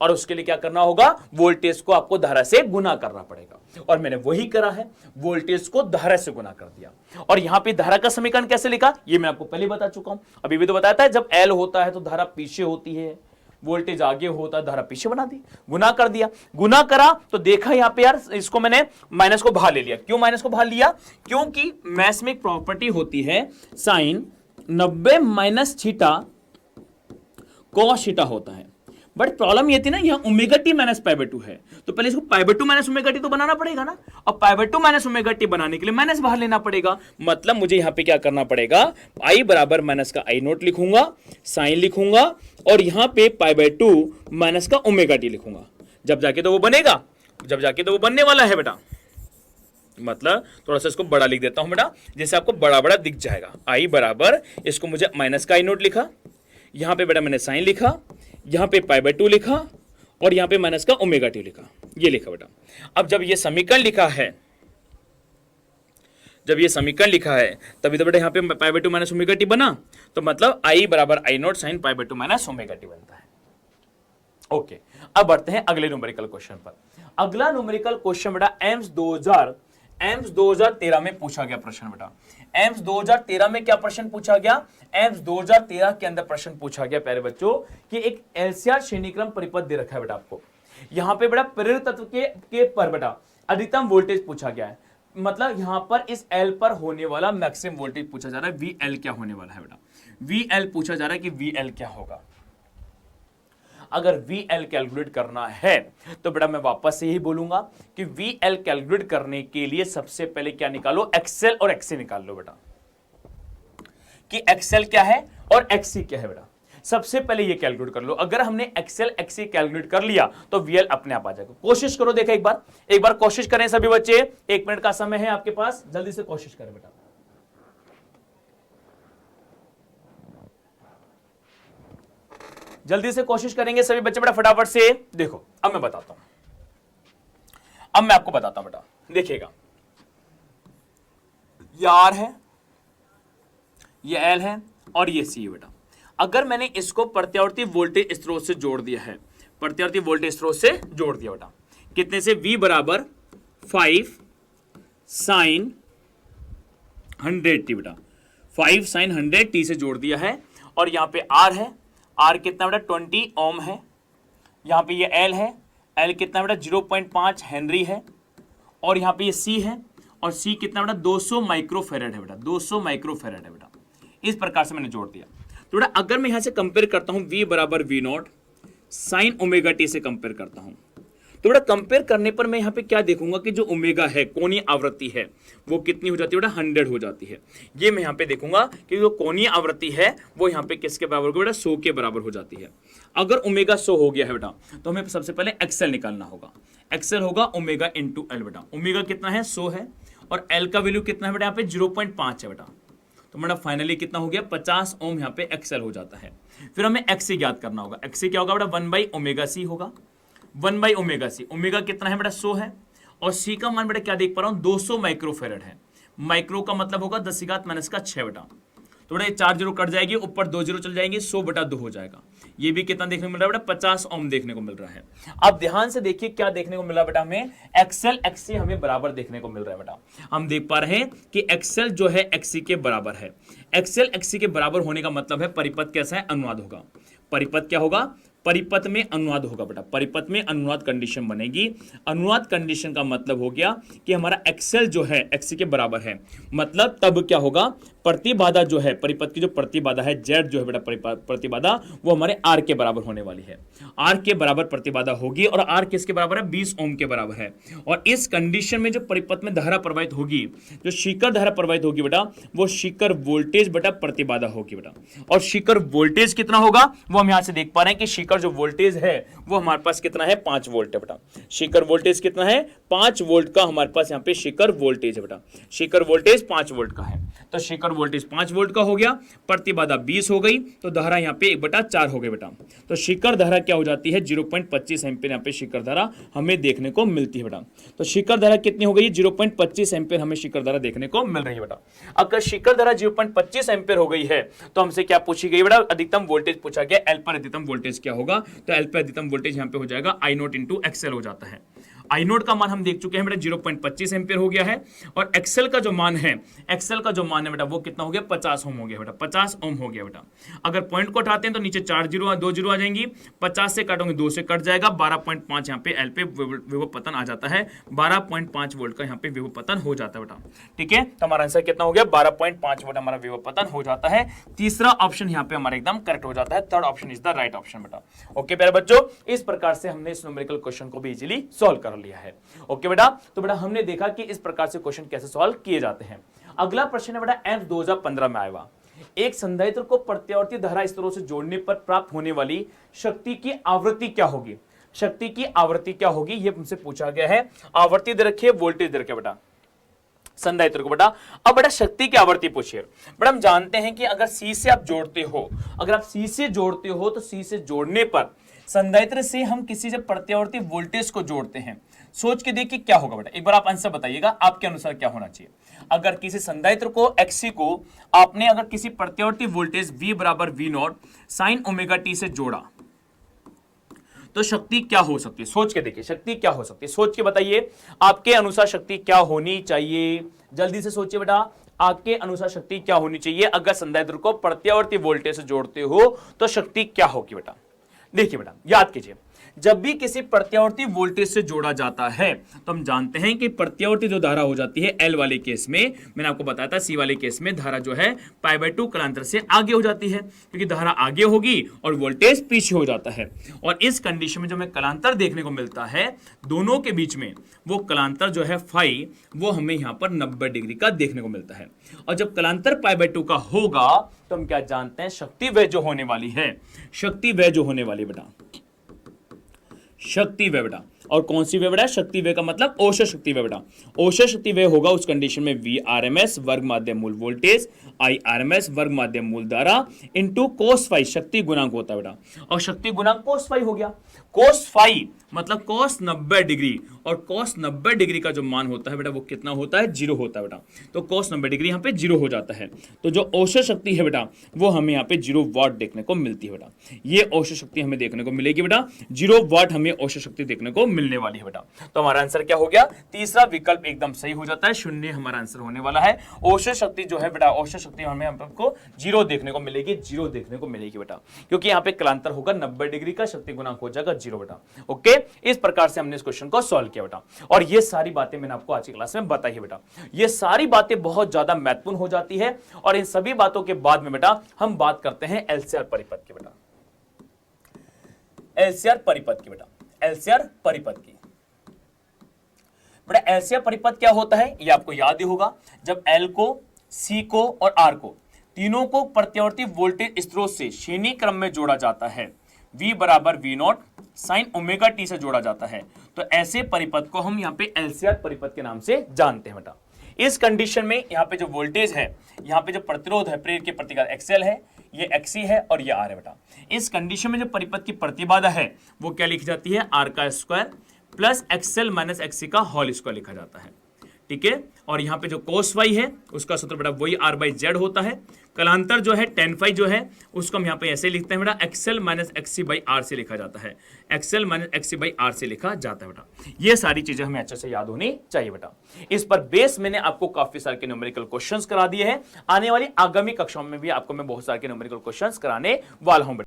और उसके लिए क्या करना होगा, वोल्टेज को आपको धारा से गुना करना पड़ेगा, और मैंने वही करा है, वोल्टेज को धारा से गुना कर दिया। और यहां पे धारा का समीकरण कैसे लिखा, ये मैं आपको पहले बता चुका हूं, अभी भी तो बताया था, जब L होता है तो धारा पीछे होती है, वोल्टेज आगे होता है, धारा पीछे बना दी, गुना कर दिया। गुना करा तो देखा यहां पे यार, इसको मैंने माइनस को बाहर ले लिया। क्यों माइनस को बाहर लिया, क्योंकि मैथ्स में एक प्रॉपर्टी होती है sine 90 minus theta cos theta होता है। बट प्रॉब्लम ये थी ना, यहाँ omega t minus pi by 2 है, तो पहले इसको pi by 2 minus omega t तो बनाना पड़ेगा ना, और pi by 2 minus omega t बनाने के लिए माइनस बाहर लेना पड़ेगा। मतलब मुझे यहाँ पे क्या करना पड़ेगा, आई बराबर माइनस का आई नोट लिखूंगा, साइन लिखूंगा, और यहाँ पे पाई बाय 2 माइनस का ओमेगा टी लिखूंगा। जब जाके तो वो बनेगा, जब जाके तो वो बनने वाला है बेटा। मतलब थोड़ा सा इसको बड़ा लिख देता हूं बेटा, जैसे आपको बड़ा बड़ा दिख जाएगा। आई बराबर, इसको मुझे माइनस का आई नोट लिखा, यहां पे बेटा मैंने साइन लिखा, यहां पे पाई बाय 2 लिखा, और यहां पे माइनस का ओमेगा टी लिखा, ये लिखा बेटा। अब जब ये समीकरण लिखा है, जब ये समीकरण लिखा है तभी तो बेटा यहां पे pi by 2 minus omega T बना, तो मतलब आई बराबर I naught sine pi by 2 minus omega T बनता है। ओके, अब बढ़ते हैं अगले न्यूमेरिकल क्वेश्चन पर। अगला न्यूमेरिकल क्वेश्चन बेटा एम्स 2013 में पूछा गया प्रश्न बेटा। एम्स 2013 में क्या प्रश्न पूछा गया, एम्स 2013 के अंदर प्रश्न पूछा गया प्यारे बच्चों कि एक एलसीआर श्रेणीक्रम परिपथ दे रखा है बेटा आपको। यहां पे बेटा प्रेरित तत्व के पर बेटा अधिकतम वोल्टेज पूछा गया है। मतलब यहां पर इस एल पर होने वाला मैक्सिमम वोल्टेज पूछा जा रहा है, वी एल क्या होने वाला है बेटा, वी एल पूछा जा रहा है कि वी एल क्या होगा। अगर VL कैलकुलेट करना है तो बेटा मैं वापस से यही बोलूंगा कि VL कैलकुलेट करने के लिए सबसे पहले क्या निकालो, एक्सेल और एक्सी निकाल लो बेटा, कि एक्सेल क्या है और एक्सी क्या है बेटा। सबसे पहले ये कैलकुलेट कर लो। अगर हमने एक्सेल एक्सी कैलकुलेट कर लिया तो VL अपने आप आ जाएगा। कोशिश करो, देखा एक बार कोशिश करें सभी बच्चे, 1 मिनट का समय है आपके पास, जल्दी से कोशिश करें बेटा। जल्दी से कोशिश करेंगे सभी बच्चे बेटा, फटाफट से। देखो अब मैं बताता हूं, अब मैं आपको बताता हूं बेटा, देखिएगा, ये R है, ये L है और ये C है बेटा। अगर मैंने इसको प्रत्यावर्ती वोल्टेज स्रोत से जोड़ दिया है, प्रत्यावर्ती वोल्टेज स्रोत से जोड़ दिया बेटा, कितने से, V बराबर 5 साइन 100 टी बेटा, 5 साइन 100 टी से जोड़ दिया है। और यहां पे R है, R कितना बेटा 20 ओम है। यहाँ पे ये L है, L कितना बेटा 0.5 हेनरी है। और यहाँ पे ये C है, और C कितना बेटा 200 माइक्रोफेरेड है बेटा, 200 माइक्रोफेरेड है बेटा। इस प्रकार से मैंने जोड़ दिया। तो बेटा अगर मैं यहाँ से कंपेयर करता हूँ V बराबर V not sine omega t से कंपेयर करता हूँ, तो बेटा कंपेयर करने पर मैं यहाँ पे क्या देखूंगा कि जो ओमेगा है, कोणीय आवृत्ति है, वो कितनी हो जाती है बेटा, 100 हो जाती है। ये मैं यहाँ पे देखूंगा कि जो कोणीय आवृत्ति है वो यहाँ पे किसके बराबर होगी बेटा, 100 के बराबर हो जाती है। अगर ओमेगा 100 हो गया है बेटा तो हमें सबसे पहले एक्सएल निकालना होगा। एक्सएल होगा ओमेगा इंटू एल बेटा। ओमेगा कितना है, 100 है, और एल का वैल्यू कितना है बेटा, यहाँ पे 0.5 है बेटा। तो बेटा फाइनली कितना हो गया, 50 ओम यहाँ पे एक्सएल हो जाता है। फिर हमें एक्सी ज्ञात करना होगा। एक्सी क्या होगा बेटा, 1/ओमेगा सी होगा। 1/ओमेगा सी, ओमेगा कितना है बेटा, 100 है, और सी का मान बेटा क्या देख पा रहा हूं, 200 माइक्रोफेरेड है। माइक्रो का मतलब होगा 10⁻⁻⁶ बेटा। तो बेटा ये 4 जीरो कट जाएगी, ऊपर 2 जीरो चल जाएंगे, 100/2 हो जाएगा। ये भी कितना देखने को मिल रहा है बेटा, 50 ओम देखने को मिल रहा है। अब ध्यान से देखिए क्या देखने को मिल रहा है बेटा, हमें एक्सएल एक्सी हमें बराबर देखने को मिल रहा है बेटा। हम देख पा रहे हैं कि एक्सएल जो है एक्सी के बराबर है। एक्सएल एक्सी के बराबर होने का मतलब है परिपथ कैसा है, अनुनाद होगा। परिपथ क्या होगा, परिपथ में अनुनाद होगा बेटा। परिपथ में अनुनाद कंडीशन बनेगी। अनुनाद कंडीशन का मतलब हो गया कि हमारा एक्सएल जो है एक्सी के बराबर है, मतलब तब क्या होगा, प्रतिबाधा जो है, परिपथ की जो प्रतिबाधा है जेड जो है बेटा, प्रतिबाधा वो हमारे आर के बराबर होने वाली है। आर के बराबर प्रतिबाधा होगी, और आर किसके बराबर है, 20 ओम के बराबर है। और इस कंडीशन में जो परिपथ में धारा प्रवाहित होगी, जो शिखर धारा प्रवाहित होगी बेटा, वो शिखर वोल्टेज बेटा प्रतिबाधा होगी बेटा। और शिखर वोल्टेज कितना होगा वो हम यहां से देख पा रहे हैं कि शिखर जो वोल्टेज है वो हमारे पास कितना है, 5 वोल्ट है बेटा। शिखर वोल्टेज कितना है, 5 वोल्ट का हमारे पास यहाँ पे शिखर वोल्टेज है बेटा। शिखर वोल्टेज 5 वोल्ट का है, तो शिखर वोल्टेज 5 वोल्ट का हो गया, प्रतिबाधा 20 हो गई, तो धारा यहाँ पे 1/4 हो गई बेटा। तो शिखर धारा क्या हो जाती है, 0.25 एम्पीयर यहाँ पे शिखर धारा हमें देखने को मिलती है बेटा। तो शिखर धारा कितनी हो गई, 0.25 एम्पीयर हमें शिखर धारा देखने को मिल रही है बेटा। अगर शिखर धारा 0.25 एम्पीयर हो गई है तो हमसे क्या पूछी गई बेटा, अधिकतम वोल्टेज पूछा गया। एल पर अधिकतम वोल्टेज क्या होगा, तो एल पर अधिकतम वोल्टेज यहाँ पे हो जाएगा I नोट इंटू एक्सएल हो जाता है। आई नोट का मान हम देख चुके हैं बेटा 0.25 एम्पीयर हो गया है, और एक्सएल का जो मान है, एक्सएल का जो मान है बेटा वो कितना हो गया, 50 ओम हो गया बेटा। 50 ओम हो गया बेटा। अगर पॉइंट को उठाते हैं तो नीचे 4 जीरो 2 जीरो आ जाएंगी, 50 से काटोगे 2 से कट जाएगा, 12.5 यहाँ पे एल पे विभव पतन आ जाता है। 12.5 वोल्ट का यहाँ पे विभव पतन हो जाता है बेटा। ठीक है, तो हमारा आंसर कितना हो गया, 12.5 वोल्ट हमारा विभव पतन हो जाता है। तीसरा ऑप्शन यहाँ पे हमारा एकदम करेक्ट हो जाता है। Third option is the right option बेटा। ओके प्यारे बच्चों, इस प्रकार से हमने इस न्यूमेरिकल क्वेश्चन को भी इजीली सॉल्व कर लिया है। ओके बेटा, तो बेटा हमने देखा कि इस प्रकार से क्वेश्चन कैसे सॉल्व किए जाते हैं। अगला प्रश्न है बेटा एंड 2015 में आएगा। एक संधारित्र को प्रत्यावर्ती धारा स्तरों से जोड़ने पर प्राप्त होने वाली शक्ति की आवृत्ति क्या होगी। शक्ति की आवृत्ति क्या होगी ये हमसे पूछा गया है। आवृत्ति दे रखी है, वोल्टेज दे रखा बेटा संधारित्र को बेटा। अब बेटा शक्ति की आवृत्ति पूछिए। बेटा हम जानते हैं कि अगर सी से आप जोड़ते हो, अगर आप सी से जोड़ते हो तो सी से जोड़ने पर संधारित्र से हम किसी से प्रत्यावर्ती वोल्टेज को जोड़ते हैं। सोच के देखिए क्या होगा बेटा, एक बार आप आंसर बताइएगा आपके अनुसार क्या होना चाहिए। अगर किसी संधारित्र को एक्सी को आपने अगर किसी प्रत्यावर्ती वोल्टेज V बराबर V not sine omega t से जोड़ा तो शक्ति क्या हो सकती है। सोच के देखिए शक्ति क्या हो सकती है, सोच के बताइए आपके अनुसार शक्ति क्या होनी चाहिए। जल्दी से सोचिए बेटा, आपके अनुसार शक्ति क्या होनी चाहिए। अगर संधारित्र को प्रत्यावर्ती वोल्टेज से जोड़ते हो तो शक्ति क्या होगी बेटा। देखिए बेटा याद कीजिए, जब भी किसी प्रत्यावर्ती वोल्टेज से जोड़ा जाता है तो हम जानते हैं कि प्रत्यावर्ती जो धारा हो जाती है एल वाले केस में, मैंने आपको बताया था सी वाले केस में धारा जो है π/2 कलांतर से आगे हो जाती है, क्योंकि धारा आगे होगी और वोल्टेज पीछे हो जाता है। और इस कंडीशन में जो हमें कलांतर देखने को मिलता है दोनों के बीच में, वो कलांतर जो है फाई वो हमें यहाँ पर 90 डिग्री का देखने को मिलता है। और जब कलांतर π/2 का होगा तो हम क्या जानते हैं, शक्ति वह जो होने वाली है, शक्ति वह जो होने वाली बेटा, शक्ति वह बेटा। और कौन सी वे बेटा, शक्ति वे का मतलब औसत शक्ति वे बेटा। औसत शक्ति वे होगा उस कंडीशन में V RMS वर्ग माध्यम मूल वोल्टेज I RMS वर्ग माध्यम मूल धारा इनटू cos फाई शक्ति गुणांक होता है बेटा। और शक्ति गुणांक cos फाई हो गया। cos फाई मतलब cos 90 डिग्री, और cos 90 डिग्री का जो मान होता है बेटा वो कितना होता है, 0 होता है बेटा। तो cos 90 डिग्री यहाँ पे 0 हो जाता है। तो जो औसत शक्ति है बेटा वो हमें यहाँ पे 0 वाट देखने को मिलती है बेटा। ये औसत शक्ति हमें देखने को मिलेगी बेटा, 0 वाट हमें औसत शक्ति देखने को मिलने वाली है बेटा। तो हमारा आंसर क्या हो गया, तीसरा विकल्प एकदम सही हो जाता है, 0 हमारा आंसर होने वाला है। औसत शक्ति जो है बेटा, औसत शक्ति हमें आपको 0 देखने को मिलेगी, 0 देखने को मिलेगी बेटा, क्योंकि यहाँ पे कलांतर होगा 90 डिग्री का, शक्ति गुणांक हो जाएगा 0 बेटा। ओके, इस प्रकार से हमने इस क्वेश्चन को सॉल्व किया बेटा। और ये सारी बातें मैंने आपको आज की क्लास में बताई है बेटा। ये सारी बातें बहुत ज्यादा महत्वपूर्ण हो जाती है। और इन सभी बातों के बाद में बेटा हम बात करते हैं एलसीआर परिपथ की बेटा, एलसीआर परिपथ की बेटा, एलसीआर परिपथ की। बेटा एलसीएम परिपथ क्या होता है ये आपको याद ही होगा, जब एल को, सी को और आर को तीनों को प्रत्यावर्ती वोल्टेज स्रोत से श्रेणी क्रम में जोड़ा जाता है, V बराबर V not sine omega t से जोड़ा जाता है, तो ऐसे परिपथ को हम यहाँ पे एलसीआर परिपथ के नाम से जानते हैं बेटा। इस कंडीशन में यहाँ पे जो वोल्टेज है, यहाँ पे जो प्रतिरोध है प्रेरक के प्रतिकार एक्सएल है, ये एक्सी है और ये आर है बेटा। इस कंडीशन में जो परिपथ की प्रतिबाधा है वो क्या लिखी जाती है, आर का square plus XL minus XC का होल स्क्वायर लिखा जाता है, ठीक है। और यहाँ पे जो कोस वाई है उसका सूत्र बेटा वही आर बाई जेड होता है। कलांतर जो है टेन फाई जो है उसको हम यहाँ पे ऐसे लिखते हैं बेटा, XL minus XC by R से लिखा जाता है, XL minus XC by R से लिखा जाता है बेटा। ये सारी चीजें हमें अच्छे से याद होनी चाहिए बेटा। इस पर बेस मैंने आपको काफी सारे के न्यूमेरिकल क्वेश्चंस करा दिए हैं, आने वाली आगामी कक्षाओं में भी आपको मैं बहुत सारे के न्यूमेरिकल क्वेश्चंस कराने वाला हूं बेटा।